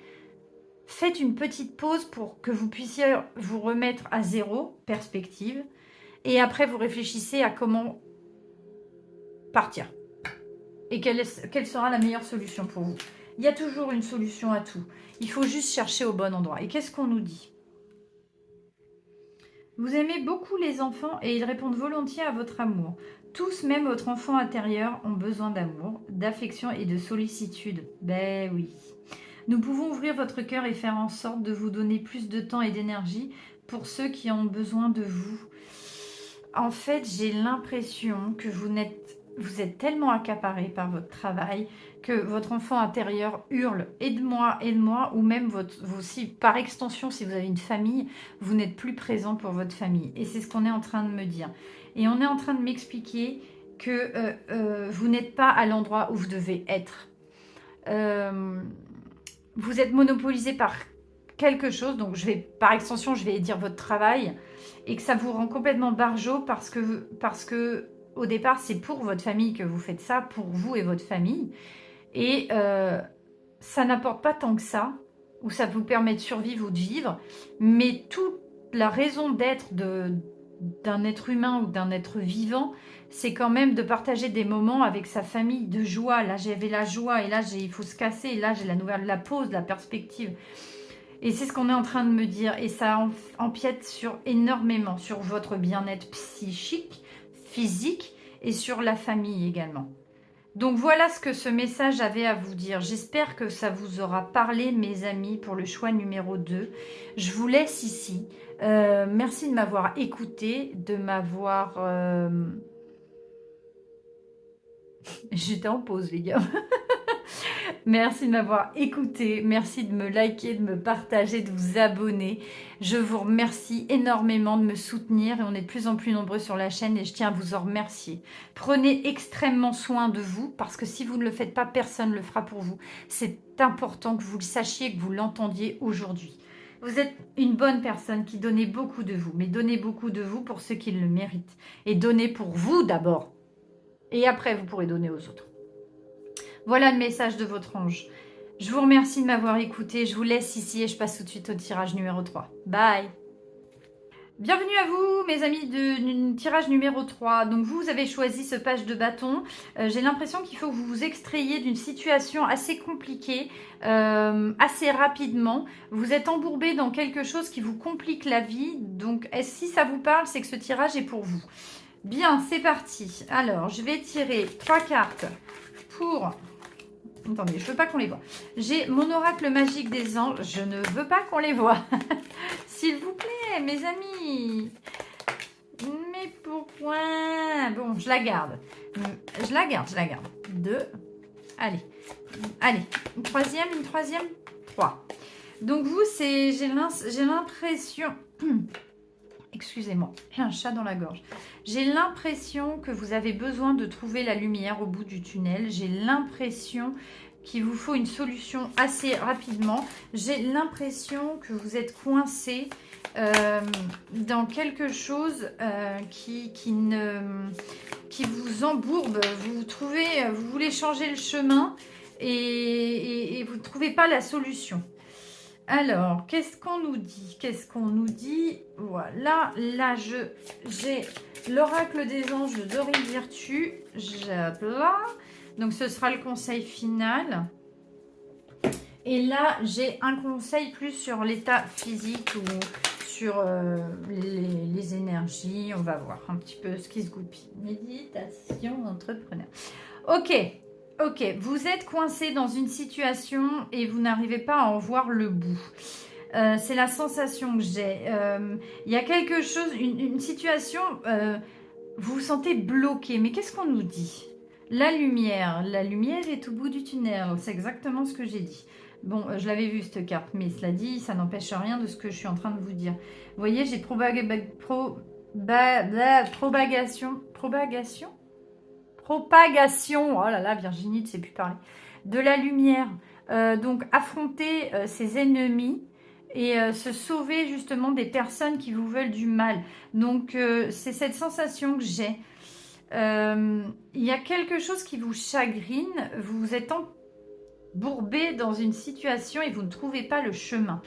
Faites une petite pause pour que vous puissiez vous remettre à zéro, perspective. Et après, vous réfléchissez à comment partir. Et quelle sera la meilleure solution pour vous. Il y a toujours une solution à tout. Il faut juste chercher au bon endroit. Et qu'est-ce qu'on nous dit? Vous aimez beaucoup les enfants et ils répondent volontiers à votre amour. Tous, même votre enfant intérieur, ont besoin d'amour, d'affection et de sollicitude. Ben oui. Nous pouvons ouvrir votre cœur et faire en sorte de vous donner plus de temps et d'énergie pour ceux qui ont besoin de vous. En fait, j'ai l'impression que vous êtes tellement accaparé par votre travail que votre enfant intérieur hurle « aide-moi, aide-moi » ou même si, par extension, si vous avez une famille, vous n'êtes plus présent pour votre famille. Et c'est ce qu'on est en train de me dire. Et on est en train de m'expliquer que vous n'êtes pas à l'endroit où vous devez être. Vous êtes monopolisé par quelque chose, donc par extension, je vais dire votre travail, et que ça vous rend complètement barjot parce que au départ, c'est pour votre famille que vous faites ça, pour vous et votre famille. Et ça n'apporte pas tant que ça, ou ça vous permet de survivre ou de vivre. Mais toute la raison d'être d'un être humain ou d'un être vivant, c'est quand même de partager des moments avec sa famille de joie. Là, j'avais la joie et là, il faut se casser. Et là, j'ai la pause, la perspective. Et c'est ce qu'on est en train de me dire. Et ça empiète énormément sur votre bien-être psychique, physique et sur la famille également. Donc voilà ce que ce message avait à vous dire. J'espère que ça vous aura parlé, mes amis, pour le choix numéro 2. Je vous laisse ici. Merci de m'avoir écouté, de m'avoir... J'étais en pause, les gars. Merci de m'avoir écouté, merci de me liker, de me partager, de vous abonner. Je vous remercie énormément de me soutenir et on est de plus en plus nombreux sur la chaîne et je tiens à vous en remercier. Prenez extrêmement soin de vous parce que si vous ne le faites pas, personne ne le fera pour vous. C'est important que vous le sachiez, que vous l'entendiez aujourd'hui. Vous êtes une bonne personne qui donnez beaucoup de vous, mais donnez beaucoup de vous pour ceux qui le méritent. Et donnez pour vous d'abord. Et après, vous pourrez donner aux autres. Voilà le message de votre ange. Je vous remercie de m'avoir écouté. Je vous laisse ici et je passe tout de suite au tirage numéro 3. Bye! Bienvenue à vous, mes amis, du tirage numéro 3. Donc, vous avez choisi ce page de bâton. J'ai l'impression qu'il faut que vous vous extrayiez d'une situation assez compliquée, assez rapidement. Vous êtes embourbé dans quelque chose qui vous complique la vie. Donc, si ça vous parle, c'est que ce tirage est pour vous. Bien, c'est parti. Alors, je vais tirer 3 cartes pour... Attendez, je veux pas qu'on les voit. J'ai mon oracle magique des anges. Je ne veux pas qu'on les voit. S'il vous plaît, mes amis. Mais pourquoi? Bon, je la garde. Je la garde. 2. Allez. Une troisième. 3. Donc vous, j'ai l'impression... Excusez-moi, j'ai un chat dans la gorge. J'ai l'impression que vous avez besoin de trouver la lumière au bout du tunnel. J'ai l'impression qu'il vous faut une solution assez rapidement. J'ai l'impression que vous êtes coincé dans quelque chose qui vous embourbe. Vous voulez changer le chemin et vous ne trouvez pas la solution. Alors, qu'est-ce qu'on nous dit? Qu'est-ce qu'on nous dit? Voilà, là, j'ai l'oracle des anges de Dorine Virtue. Là. Donc, ce sera le conseil final. Et là, j'ai un conseil plus sur l'état physique ou sur les énergies. On va voir un petit peu ce qui se goupille. Méditation entrepreneur. Ok, ok. Vous êtes coincé dans une situation et vous n'arrivez pas à en voir le bout. C'est la sensation que j'ai. Il y a quelque chose, une situation, vous vous sentez bloqué. Mais qu'est-ce qu'on nous dit? La lumière est au bout du tunnel. C'est exactement ce que j'ai dit. Bon, je l'avais vu cette carte, mais cela dit, ça n'empêche rien de ce que je suis en train de vous dire. Vous voyez, j'ai propagation, oh là là, Virginie ne sait plus parler, de la lumière. Donc, affronter ses ennemis et se sauver justement des personnes qui vous veulent du mal. Donc, c'est cette sensation que j'ai. Il y a quelque chose qui vous chagrine, vous êtes embourbé dans une situation et vous ne trouvez pas le chemin.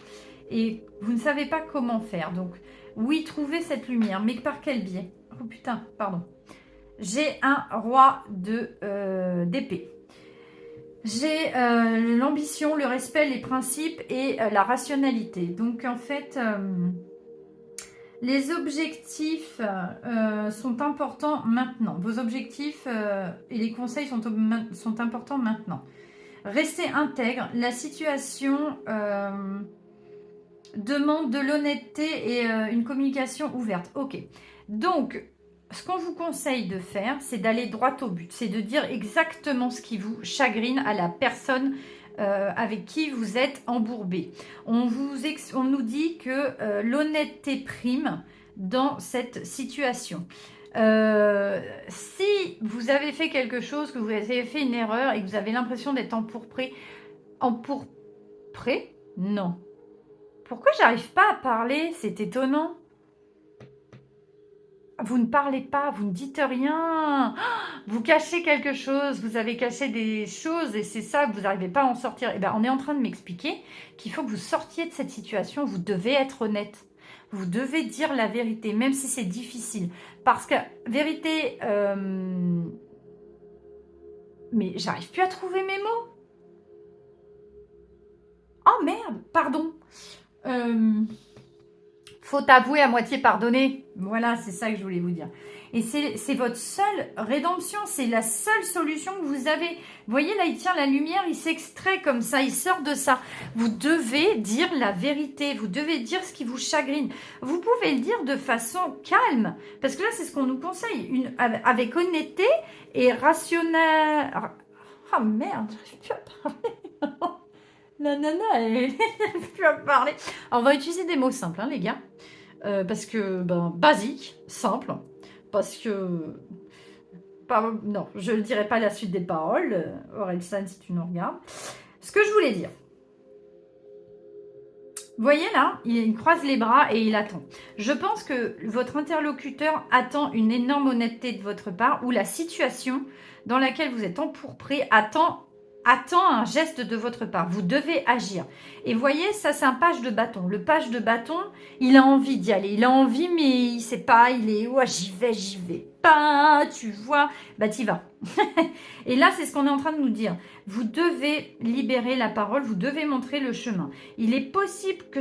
Et vous ne savez pas comment faire. Donc, oui, trouvez cette lumière, mais par quel biais? Oh putain, pardon. J'ai un roi d'épée. J'ai l'ambition, le respect, les principes et la rationalité. Donc, en fait... les objectifs sont importants maintenant. Vos objectifs et les conseils sont importants maintenant. Restez intègre. La situation demande de l'honnêteté et une communication ouverte. Ok. Donc, ce qu'on vous conseille de faire, c'est d'aller droit au but. C'est de dire exactement ce qui vous chagrine à la personne avec qui vous êtes embourbé. On nous dit que l'honnêteté prime dans cette situation. Si vous avez fait quelque chose, que vous avez fait une erreur et que vous avez l'impression d'être empourpré, non. Pourquoi j'arrive pas à parler? C'est étonnant. Vous ne parlez pas, vous ne dites rien. Vous cachez quelque chose, vous avez caché des choses et c'est ça, vous n'arrivez pas à en sortir. Eh bien, on est en train de m'expliquer qu'il faut que vous sortiez de cette situation. Vous devez être honnête. Vous devez dire la vérité, même si c'est difficile. Parce que, vérité... Mais j'arrive plus à trouver mes mots. Oh merde, pardon. Faut avouer à moitié pardonner. Voilà, c'est ça que je voulais vous dire. Et c'est votre seule rédemption, c'est la seule solution que vous avez. Vous voyez, là, il tient la lumière, il s'extrait comme ça, il sort de ça. Vous devez dire la vérité, vous devez dire ce qui vous chagrine. Vous pouvez le dire de façon calme, parce que là, c'est ce qu'on nous conseille, avec honnêteté et rationnel. Ah merde, j'arrive plus à parler. La nana, elle n'arrive plus à parler. Alors, on va utiliser des mots simples, hein, les gars. Parce que, basique, simple. Parce que... non, je ne dirai pas la suite des paroles. Orelsan, si tu nous regardes. Ce que je voulais dire. Vous voyez là, il croise les bras et il attend. Je pense que votre interlocuteur attend une énorme honnêteté de votre part ou la situation dans laquelle vous êtes empourpré attend un geste de votre part. Vous devez agir. Et vous voyez, ça c'est un page de bâton. Le page de bâton, il a envie d'y aller. Il a envie, mais il sait pas, il est... Ouais, j'y vais pas, tu vois. Bah, t'y vas. Et là, c'est ce qu'on est en train de nous dire. Vous devez libérer la parole, vous devez montrer le chemin. Il est possible que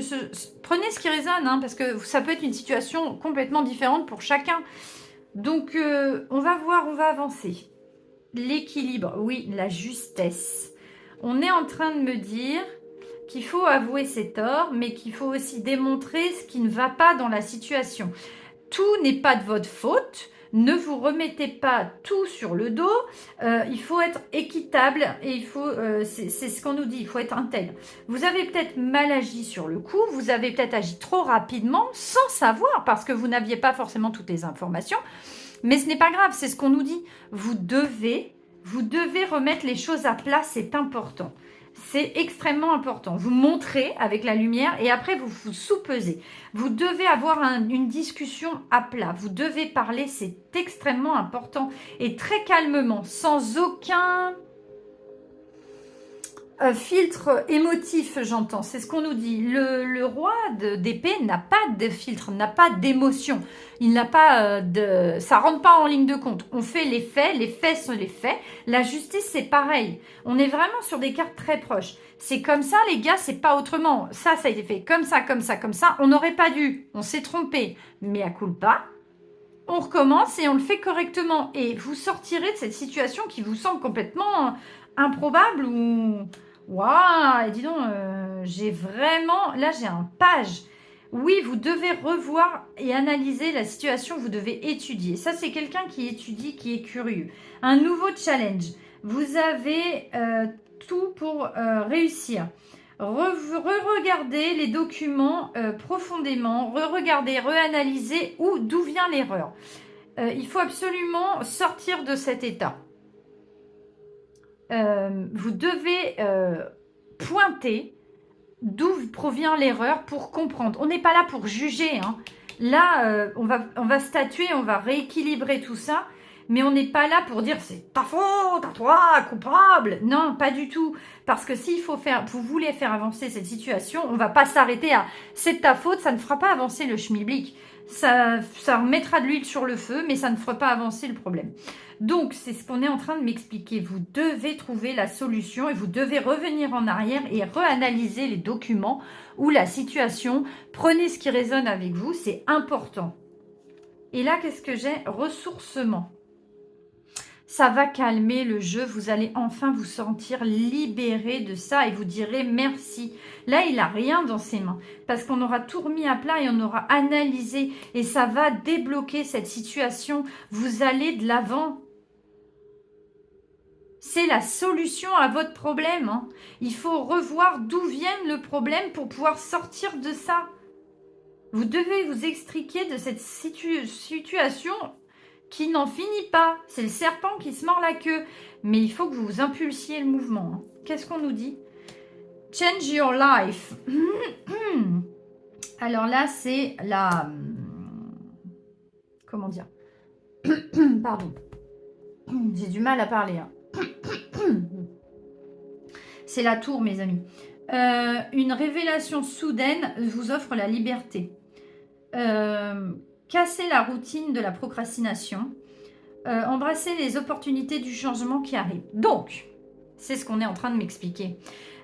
Prenez ce qui résonne, hein, parce que ça peut être une situation complètement différente pour chacun. Donc, on va voir, on va avancer. L'équilibre, oui, la justesse. On est en train de me dire qu'il faut avouer ses torts, mais qu'il faut aussi démontrer ce qui ne va pas dans la situation. Tout n'est pas de votre faute. Ne vous remettez pas tout sur le dos. Il faut être équitable et il faut, c'est ce qu'on nous dit, il faut être intègre. Vous avez peut-être mal agi sur le coup, vous avez peut-être agi trop rapidement sans savoir parce que vous n'aviez pas forcément toutes les informations. Mais ce n'est pas grave, c'est ce qu'on nous dit. Vous devez remettre les choses à plat, c'est important. C'est extrêmement important. Vous montrez avec la lumière et après vous vous soupesez. Vous devez avoir une discussion à plat. Vous devez parler, c'est extrêmement important. Et très calmement, sans aucun... Filtre émotif, j'entends, c'est ce qu'on nous dit. Le roi d'épée n'a pas de filtre, n'a pas d'émotion. Il n'a pas ça rentre pas en ligne de compte. On fait les faits sont les faits. La justice, c'est pareil. On est vraiment sur des cartes très proches. C'est comme ça, les gars, c'est pas autrement. Ça a été fait comme ça, comme ça, comme ça. On n'aurait pas dû. On s'est trompé. Mais à culpa, on recommence et on le fait correctement. Et vous sortirez de cette situation qui vous semble complètement improbable ou... Waouh, et dis donc, j'ai vraiment... Là, j'ai un page. Oui, vous devez revoir et analyser la situation, vous devez étudier. Ça, c'est quelqu'un qui étudie, qui est curieux. Un nouveau challenge. Vous avez tout pour réussir. Re-regardez les documents profondément, re-regardez, re-analyser d'où vient l'erreur. Il faut absolument sortir de cet état. Vous devez pointer d'où provient l'erreur pour comprendre. On n'est pas là pour juger. Hein. Là, on va statuer, on va rééquilibrer tout ça. Mais on n'est pas là pour dire c'est ta faute, à toi, coupable. Non, pas du tout. Parce que s'il faut vous voulez faire avancer cette situation, on ne va pas s'arrêter à c'est de ta faute, ça ne fera pas avancer le schmilblick. Ça mettra de l'huile sur le feu, mais ça ne fera pas avancer le problème. Donc, c'est ce qu'on est en train de m'expliquer. Vous devez trouver la solution et vous devez revenir en arrière et réanalyser les documents ou la situation. Prenez ce qui résonne avec vous, c'est important. Et là, qu'est-ce que j'ai? Ressourcement. Ça va calmer le jeu, vous allez enfin vous sentir libéré de ça et vous direz merci. Là, il n'a rien dans ses mains parce qu'on aura tout remis à plat et on aura analysé et ça va débloquer cette situation. Vous allez de l'avant. C'est la solution à votre problème. Hein. Il faut revoir d'où vient le problème pour pouvoir sortir de ça. Vous devez vous extriquer de cette situation qui n'en finit pas. C'est le serpent qui se mord la queue. Mais il faut que vous impulsiez le mouvement. Hein. Qu'est-ce qu'on nous dit? Change your life. Alors là, c'est la... Comment dire? Pardon. J'ai du mal à parler. Hein. C'est la tour, mes amis. Une révélation soudaine vous offre la liberté. Casser la routine de la procrastination. Embrasser les opportunités du changement qui arrivent. Donc, c'est ce qu'on est en train de m'expliquer.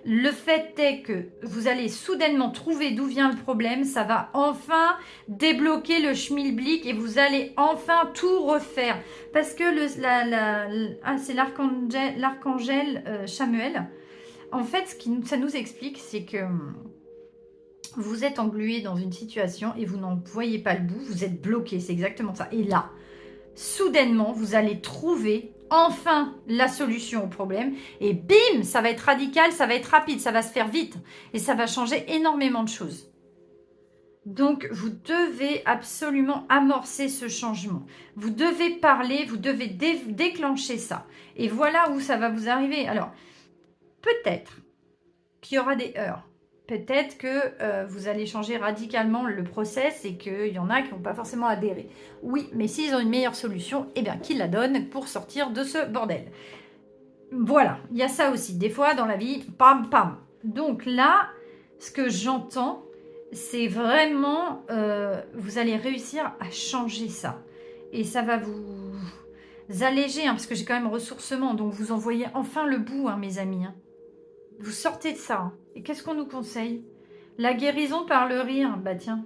Le fait est que vous allez soudainement trouver d'où vient le problème. Ça va enfin débloquer le schmilblick et vous allez enfin tout refaire. Parce que c'est l'archangel Chamuel. En fait, ça nous explique, c'est que vous êtes englué dans une situation et vous n'en voyez pas le bout. Vous êtes bloqué, c'est exactement ça. Et là, soudainement, vous allez trouver enfin la solution au problème et bim, ça va être radical, ça va être rapide, ça va se faire vite et ça va changer énormément de choses. Donc, vous devez absolument amorcer ce changement. Vous devez parler, vous devez déclencher ça. Et voilà où ça va vous arriver. Alors, peut-être qu'il y aura des heurts. Peut-être que vous allez changer radicalement le process et qu'il y en a qui n'ont pas forcément adhéré. Oui, mais s'ils ont une meilleure solution, eh bien, qu'ils la donnent pour sortir de ce bordel. Voilà, il y a ça aussi. Des fois, dans la vie, pam, pam. Donc là, ce que j'entends, c'est vraiment, vous allez réussir à changer ça. Et ça va vous alléger, hein, parce que j'ai quand même ressourcement. Donc, vous en voyez enfin le bout, hein, mes amis. Hein. Vous sortez de ça. Hein. Et qu'est-ce qu'on nous conseille? La guérison par le rire. Bah tiens.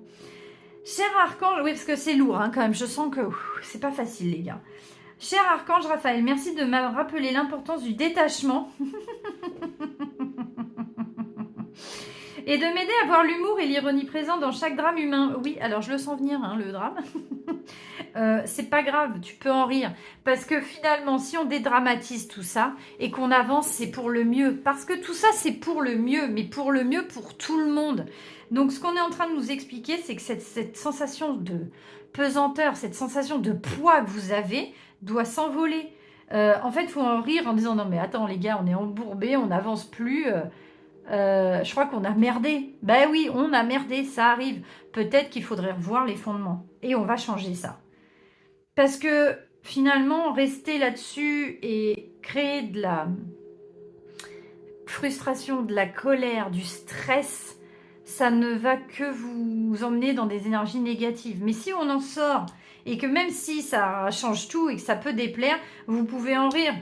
Cher archange, oui, parce que c'est lourd hein, quand même. Je sens que c'est pas facile, les gars. Cher archange Raphaël, merci de me rappeler l'importance du détachement. Et de m'aider à voir l'humour et l'ironie présents dans chaque drame humain. Oui, alors je le sens venir, hein, le drame. C'est pas grave, tu peux en rire. Parce que finalement, si on dédramatise tout ça et qu'on avance, c'est pour le mieux. Parce que tout ça, c'est pour le mieux, mais pour le mieux pour tout le monde. Donc, ce qu'on est en train de nous expliquer, c'est que cette sensation de pesanteur, cette sensation de poids que vous avez doit s'envoler. En fait, il faut en rire en disant « Non, mais attends, les gars, on est embourbés, on n'avance plus. Je crois qu'on a merdé. » Ben oui, on a merdé, ça arrive. Peut-être qu'il faudrait revoir les fondements. Et on va changer ça. Parce que finalement, rester là-dessus et créer frustration, de la colère, du stress, ça ne va que vous emmener dans des énergies négatives. Mais si on en sort et que même si ça change tout et que ça peut déplaire, vous pouvez en rire.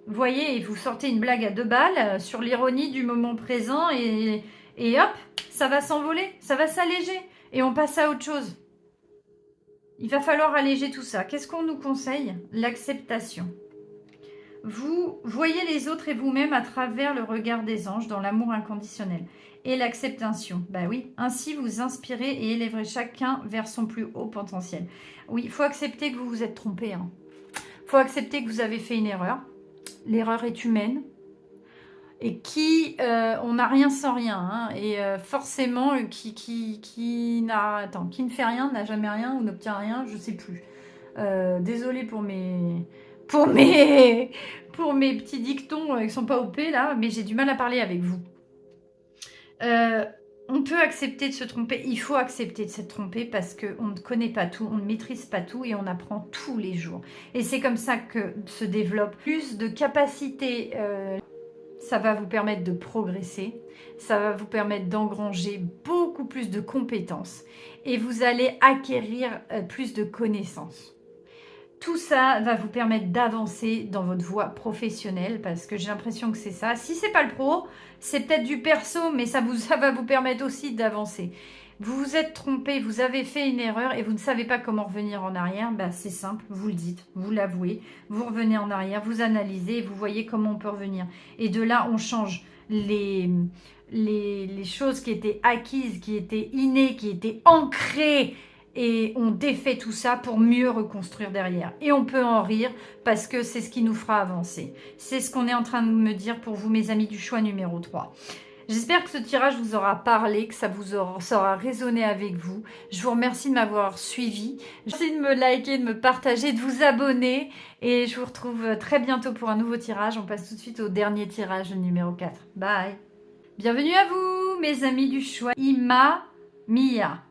Vous voyez, et vous sortez une blague à 2 balles sur l'ironie du moment présent et hop, ça va s'envoler, ça va s'alléger et on passe à autre chose. Il va falloir alléger tout ça. Qu'est-ce qu'on nous conseille? L'acceptation. Vous voyez les autres et vous-même à travers le regard des anges dans l'amour inconditionnel. Et l'acceptation. Bah oui, ainsi vous inspirez et élèverez chacun vers son plus haut potentiel. Oui, il faut accepter que vous vous êtes trompé. Il faut accepter que vous avez fait une erreur. L'erreur est humaine. Et on n'a rien sans rien. Hein, et forcément, qui ne fait rien, n'a jamais rien ou n'obtient rien, je ne sais plus. Désolée pour mes petits dictons qui ne sont pas OP là, mais j'ai du mal à parler avec vous. On peut accepter de se tromper, il faut accepter de se tromper parce qu'on ne connaît pas tout, on ne maîtrise pas tout et on apprend tous les jours. Et c'est comme ça que se développe plus de capacités. Ça va vous permettre de progresser, ça va vous permettre d'engranger beaucoup plus de compétences et vous allez acquérir plus de connaissances. Tout ça va vous permettre d'avancer dans votre voie professionnelle parce que j'ai l'impression que c'est ça. Si ce n'est pas le pro, c'est peut-être du perso, mais ça va vous permettre aussi d'avancer. Vous vous êtes trompé, vous avez fait une erreur et vous ne savez pas comment revenir en arrière. Ben, c'est simple, vous le dites, vous l'avouez, vous revenez en arrière, vous analysez et vous voyez comment on peut revenir. Et de là, on change les choses qui étaient acquises, qui étaient innées, qui étaient ancrées. Et on défait tout ça pour mieux reconstruire derrière. Et on peut en rire parce que c'est ce qui nous fera avancer. C'est ce qu'on est en train de me dire pour vous, mes amis du choix numéro 3. J'espère que ce tirage vous aura parlé, que ça aura résonné avec vous. Je vous remercie de m'avoir suivi. Merci de me liker, de me partager, de vous abonner. Et je vous retrouve très bientôt pour un nouveau tirage. On passe tout de suite au dernier tirage, le numéro 4. Bye. Bienvenue à vous, mes amis du choix. Imamia.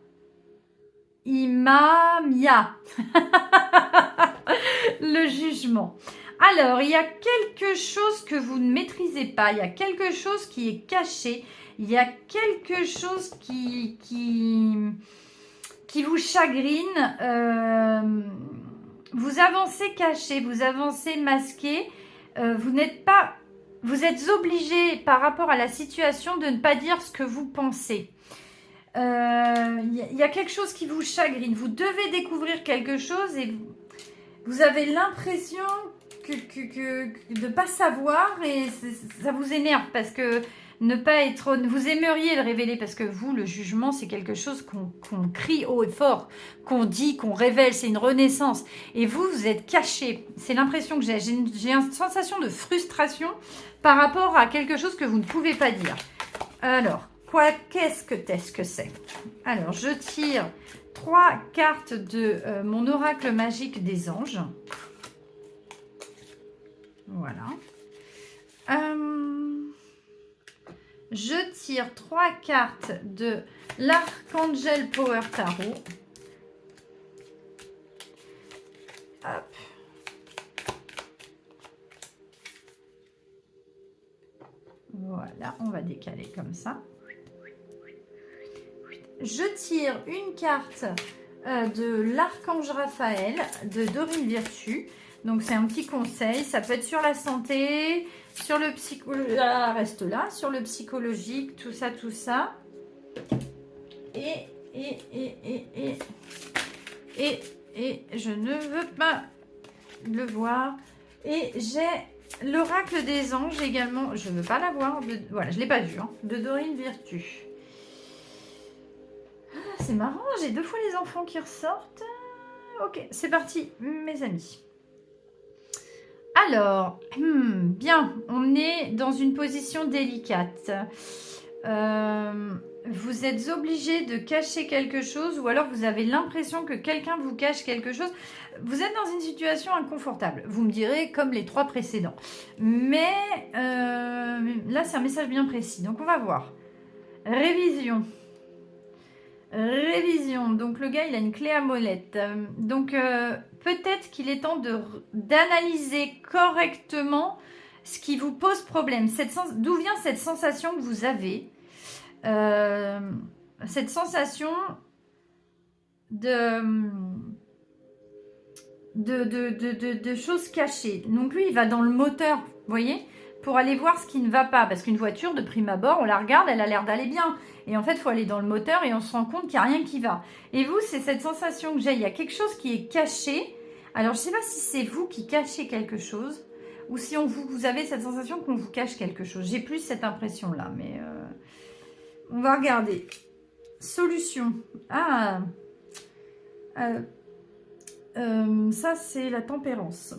Le jugement. Alors, il y a quelque chose que vous ne maîtrisez pas, il y a quelque chose qui est caché, il y a quelque chose qui vous chagrine. Vous avancez caché, vous avancez masqué, vous êtes obligé par rapport à la situation de ne pas dire ce que vous pensez. Y a quelque chose qui vous chagrine. Vous devez découvrir quelque chose et vous avez l'impression de ne pas savoir et ça vous énerve parce que vous aimeriez le révéler parce que vous, le jugement, c'est quelque chose qu'on crie haut et fort, qu'on dit, qu'on révèle, c'est une renaissance. Et vous êtes caché. C'est l'impression que j'ai une sensation de frustration par rapport à quelque chose que vous ne pouvez pas dire. Alors, qu'est-ce que c'est? Alors, je tire 3 cartes de mon oracle magique des anges. Voilà. Je tire 3 cartes de l'Archangel Power Tarot. Hop. Voilà, on va décaler comme ça. Je tire une carte de l'Archange Raphaël de Dorine Virtue. Donc, c'est un petit conseil. Ça peut être sur la santé, sur le psychologique. Reste là, sur le psychologique, tout ça, tout ça. Et je ne veux pas le voir. Et j'ai l'oracle des anges également. Je ne veux pas la voir. Voilà, je ne l'ai pas vu. Hein, de Dorine Virtue. C'est marrant, j'ai 2 fois les enfants qui ressortent. Ok, c'est parti, mes amis. Alors, bien, on est dans une position délicate. Vous êtes obligé de cacher quelque chose ou alors vous avez l'impression que quelqu'un vous cache quelque chose. Vous êtes dans une situation inconfortable. Vous me direz comme les 3 précédents. Mais là, c'est un message bien précis. Donc, on va voir. Révision. Révision, donc le gars il a une clé à molette, donc peut-être qu'il est temps d'analyser correctement ce qui vous pose problème. D'où vient cette sensation que vous avez? Cette sensation de choses cachées. Donc lui, il va dans le moteur, vous voyez, pour aller voir ce qui ne va pas. Parce qu'une voiture, de prime abord, on la regarde, elle a l'air d'aller bien. Et en fait, il faut aller dans le moteur et on se rend compte qu'il n'y a rien qui va. Et vous, c'est cette sensation que j'ai. Il y a quelque chose qui est caché. Alors, je ne sais pas si c'est vous qui cachez quelque chose ou si vous avez cette sensation qu'on vous cache quelque chose. J'ai plus cette impression-là, mais on va regarder. Solution. Ah, ça, c'est la tempérance.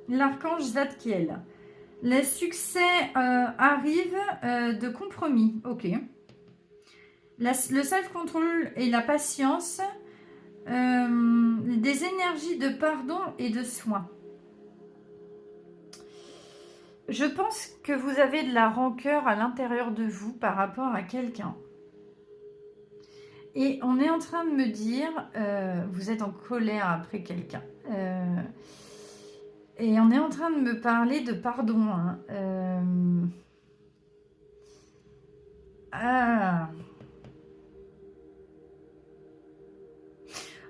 L'archange Zadkiel. Le succès arrive de compromis. Ok. Le self-control et la patience. Des énergies de pardon et de soin. Je pense que vous avez de la rancœur à l'intérieur de vous par rapport à quelqu'un. Et on est en train de me dire, vous êtes en colère après quelqu'un. Et on est en train de me parler de pardon. Hein.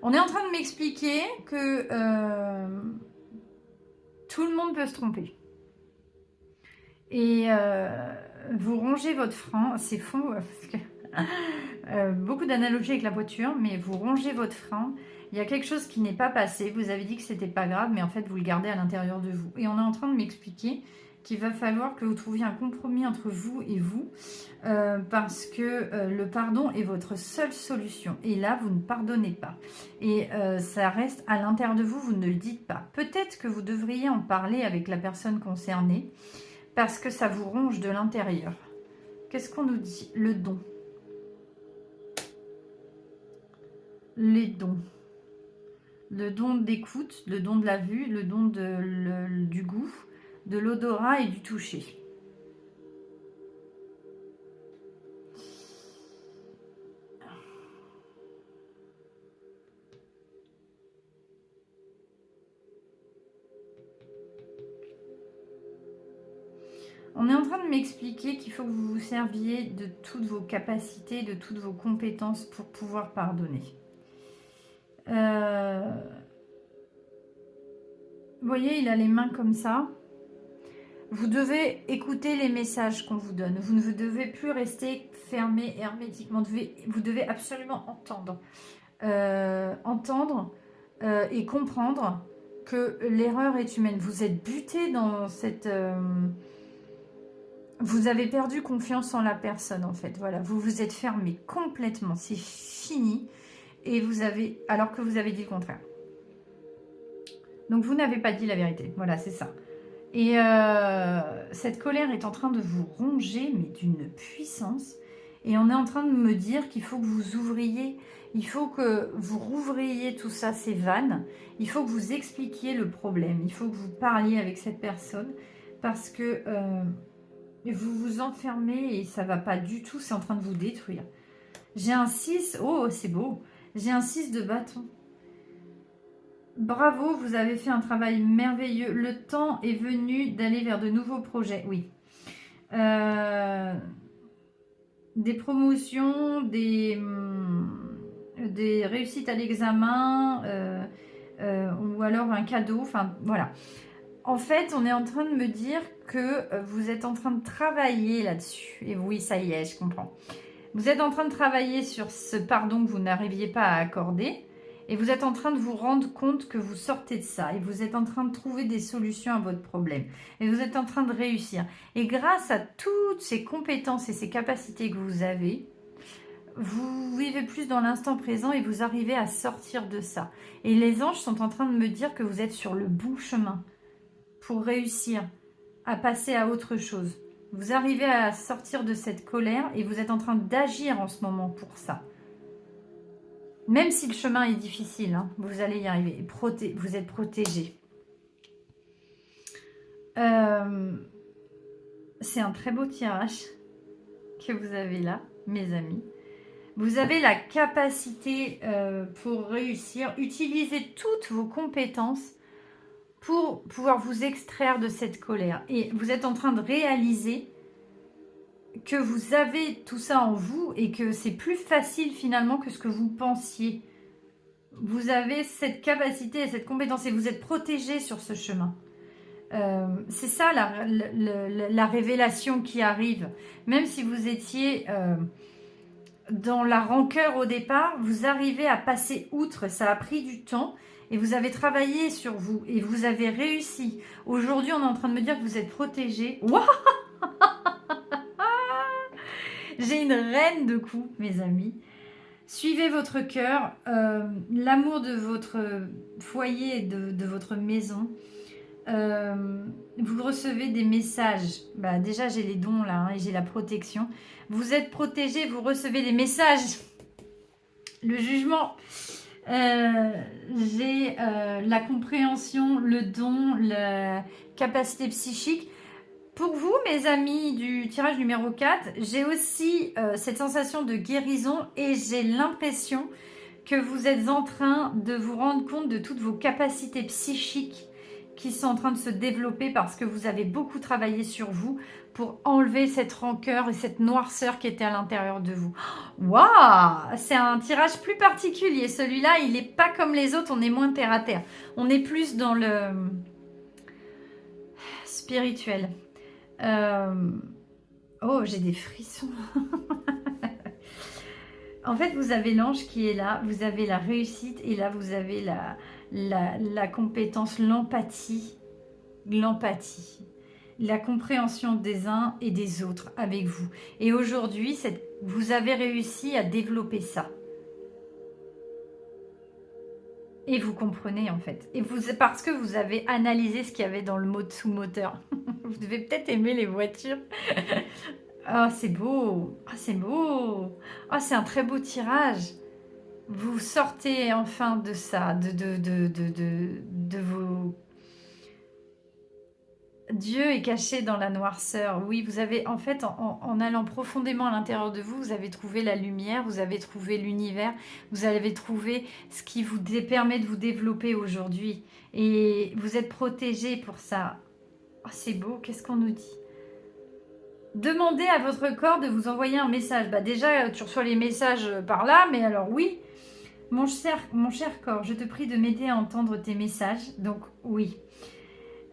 On est en train de m'expliquer que tout le monde peut se tromper. Et vous rongez votre frein. C'est faux, parce que... beaucoup d'analogies avec la voiture, mais vous rongez votre frein. Il y a quelque chose qui n'est pas passé. Vous avez dit que c'était pas grave, mais en fait, vous le gardez à l'intérieur de vous. Et on est en train de m'expliquer qu'il va falloir que vous trouviez un compromis entre vous et vous, parce que le pardon est votre seule solution. Et là, vous ne pardonnez pas. Et ça reste à l'intérieur de vous, vous ne le dites pas. Peut-être que vous devriez en parler avec la personne concernée, parce que ça vous ronge de l'intérieur. Qu'est-ce qu'on nous dit? Le don. Les dons. Le don d'écoute, le don de la vue, le don du goût, de l'odorat et du toucher. On est en train de m'expliquer qu'il faut que vous vous serviez de toutes vos capacités, de toutes vos compétences pour pouvoir pardonner. Vous voyez, il a les mains comme ça. Vous devez écouter les messages qu'on vous donne. Vous ne devez plus rester fermé hermétiquement. Vous devez absolument entendre. Et comprendre que l'erreur est humaine. Vous êtes buté dans cette... vous avez perdu confiance en la personne, en fait. Voilà, vous vous êtes fermé complètement. C'est fini. Et vous avez... Alors que vous avez dit le contraire. Donc, vous n'avez pas dit la vérité. Voilà, c'est ça. Et cette colère est en train de vous ronger, mais d'une puissance. Et on est en train de me dire qu'il faut que vous ouvriez, il faut que vous rouvriez tout ça, ces vannes. Il faut que vous expliquiez le problème. Il faut que vous parliez avec cette personne. Parce que vous vous enfermez et ça ne va pas du tout. C'est en train de vous détruire. J'ai un 6. Oh, c'est beau. J'ai un 6 de bâton. Bravo, vous avez fait un travail merveilleux. Le temps est venu d'aller vers de nouveaux projets. Oui. Des promotions, des réussites à l'examen, ou alors un cadeau. Enfin, voilà. En fait, on est en train de me dire que vous êtes en train de travailler là-dessus. Et oui, ça y est, je comprends. Vous êtes en train de travailler sur ce pardon que vous n'arriviez pas à accorder. Et vous êtes en train de vous rendre compte que vous sortez de ça. Et vous êtes en train de trouver des solutions à votre problème. Et vous êtes en train de réussir. Et grâce à toutes ces compétences et ces capacités que vous avez, vous vivez plus dans l'instant présent et vous arrivez à sortir de ça. Et les anges sont en train de me dire que vous êtes sur le bon chemin pour réussir à passer à autre chose. Vous arrivez à sortir de cette colère et vous êtes en train d'agir en ce moment pour ça. Même si le chemin est difficile, hein, vous allez y arriver. Vous êtes protégé. C'est un très beau tirage que vous avez là, mes amis. Vous avez la capacité pour réussir. Utilisez toutes vos compétences pour pouvoir vous extraire de cette colère. Et vous êtes en train de réaliser que vous avez tout ça en vous et que c'est plus facile finalement que ce que vous pensiez. Vous avez cette capacité et cette compétence et vous êtes protégé sur ce chemin. C'est ça la révélation qui arrive. Même si vous étiez dans la rancœur au départ, vous arrivez à passer outre. Ça a pris du temps et vous avez travaillé sur vous et vous avez réussi. Aujourd'hui, on est en train de me dire que vous êtes protégé. Waouh! J'ai une reine de coupe, mes amis. Suivez votre cœur, l'amour de votre foyer et de votre maison. Vous recevez des messages. Bah, déjà, j'ai les dons là et j'ai la protection. Vous êtes protégé, vous recevez des messages. Le jugement. J'ai la compréhension, le don, la capacité psychique. Pour vous, mes amis du tirage numéro 4, j'ai aussi cette sensation de guérison et j'ai l'impression que vous êtes en train de vous rendre compte de toutes vos capacités psychiques qui sont en train de se développer parce que vous avez beaucoup travaillé sur vous pour enlever cette rancœur et cette noirceur qui était à l'intérieur de vous. Waouh! C'est un tirage plus particulier. Celui-là, il n'est pas comme les autres, on est moins terre à terre. On est plus dans le spirituel. Oh, j'ai des frissons. En fait, vous avez l'ange qui est là, vous avez la réussite et là, vous avez la compétence, l'empathie, la compréhension des uns et des autres avec vous. Et aujourd'hui, vous avez réussi à développer ça. Et vous comprenez en fait. Et parce que vous avez analysé ce qu'il y avait dans le mot-sous moteur. Vous devez peut-être aimer les voitures. Oh, c'est beau. Oh, c'est beau. Oh, c'est un très beau tirage. Vous sortez enfin de ça, de vos... Dieu est caché dans la noirceur. Oui, vous avez, en fait, en allant profondément à l'intérieur de vous, vous avez trouvé la lumière, vous avez trouvé l'univers, vous avez trouvé ce qui vous permet de vous développer aujourd'hui. Et vous êtes protégé pour ça. Oh, c'est beau, qu'est-ce qu'on nous dit? Demandez à votre corps de vous envoyer un message. Bah déjà, tu reçois les messages par là, mais alors oui. Mon cher corps, je te prie de m'aider à entendre tes messages. Donc oui.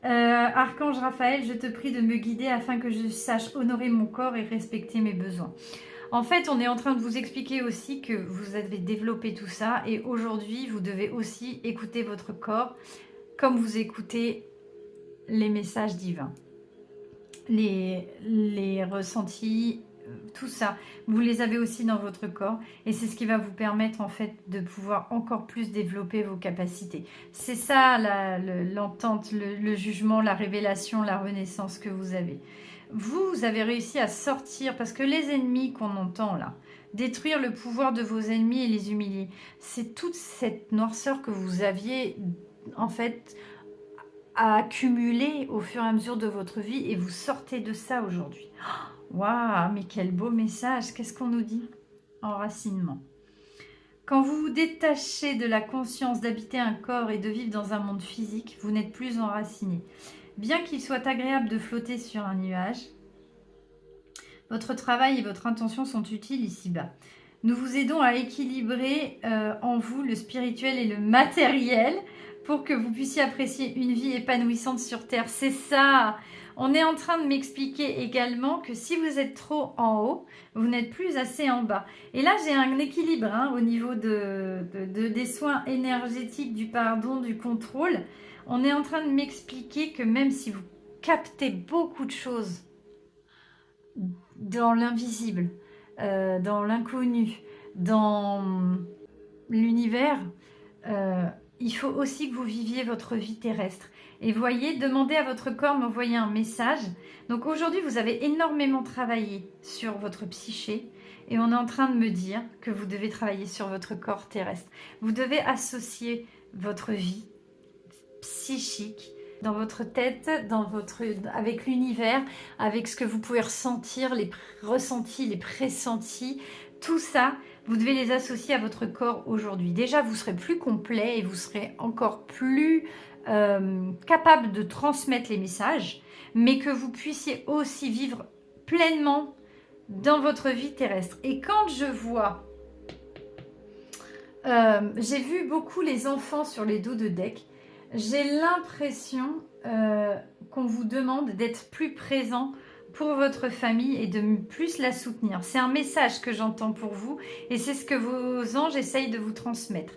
Archange Raphaël, je te prie de me guider afin que je sache honorer mon corps et respecter mes besoins. En fait, on est en train de vous expliquer aussi que vous avez développé tout ça et aujourd'hui, vous devez aussi écouter votre corps comme vous écoutez les messages divins, les ressentis, tout ça. Vous les avez aussi dans votre corps et c'est ce qui va vous permettre en fait de pouvoir encore plus développer vos capacités. C'est ça l'entente, le jugement, la révélation, la renaissance que vous avez. Vous avez réussi à sortir, parce que les ennemis qu'on entend là, détruire le pouvoir de vos ennemis et les humilier, c'est toute cette noirceur que vous aviez en fait à accumuler au fur et à mesure de votre vie et vous sortez de ça aujourd'hui. Waouh, mais quel beau message! Qu'est-ce qu'on nous dit? Enracinement. Quand vous vous détachez de la conscience d'habiter un corps et de vivre dans un monde physique, vous n'êtes plus enraciné. Bien qu'il soit agréable de flotter sur un nuage, votre travail et votre intention sont utiles ici-bas. Nous vous aidons à équilibrer en vous le spirituel et le matériel pour que vous puissiez apprécier une vie épanouissante sur Terre. C'est ça! On est en train de m'expliquer également que si vous êtes trop en haut, vous n'êtes plus assez en bas. Et là, j'ai un équilibre au niveau des soins énergétiques, du pardon, du contrôle. On est en train de m'expliquer que même si vous captez beaucoup de choses dans l'invisible, dans l'inconnu, dans l'univers, il faut aussi que vous viviez votre vie terrestre. Et voyez, demandez à votre corps m'envoyer un message. Donc aujourd'hui, vous avez énormément travaillé sur votre psyché et on est en train de me dire que vous devez travailler sur votre corps terrestre. Vous devez associer votre vie psychique dans votre tête, avec l'univers, avec ce que vous pouvez ressentir, les ressentis, les pressentis, tout ça vous devez les associer à votre corps aujourd'hui. Déjà, vous serez plus complet et vous serez encore plus capable de transmettre les messages, mais que vous puissiez aussi vivre pleinement dans votre vie terrestre. Et quand je vois, j'ai vu beaucoup les enfants sur les dos de deck, j'ai l'impression qu'on vous demande d'être plus présent pour votre famille et de plus la soutenir. C'est un message que j'entends pour vous et c'est ce que vos anges essayent de vous transmettre.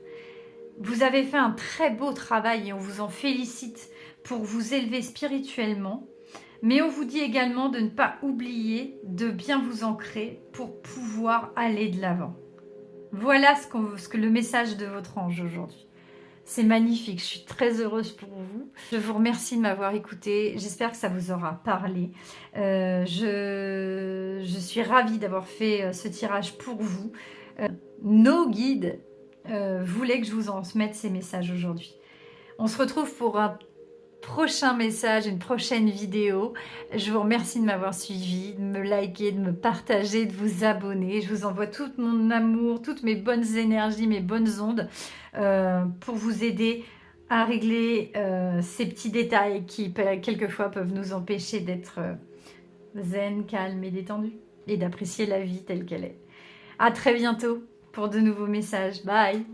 Vous avez fait un très beau travail et on vous en félicite pour vous élever spirituellement. Mais on vous dit également de ne pas oublier de bien vous ancrer pour pouvoir aller de l'avant. Voilà ce que le message de votre ange aujourd'hui. C'est magnifique, je suis très heureuse pour vous. Je vous remercie de m'avoir écouté, j'espère que ça vous aura parlé. Je suis ravie d'avoir fait ce tirage pour vous. Nos guides voulaient que je vous en mette ces messages aujourd'hui. On se retrouve pour un prochain message, une prochaine vidéo. Je vous remercie de m'avoir suivi, de me liker, de me partager, de vous abonner. Je vous envoie tout mon amour, toutes mes bonnes énergies, mes bonnes ondes pour vous aider à régler ces petits détails qui quelquefois peuvent nous empêcher d'être zen, calme et détendu et d'apprécier la vie telle qu'elle est. À très bientôt pour de nouveaux messages. Bye!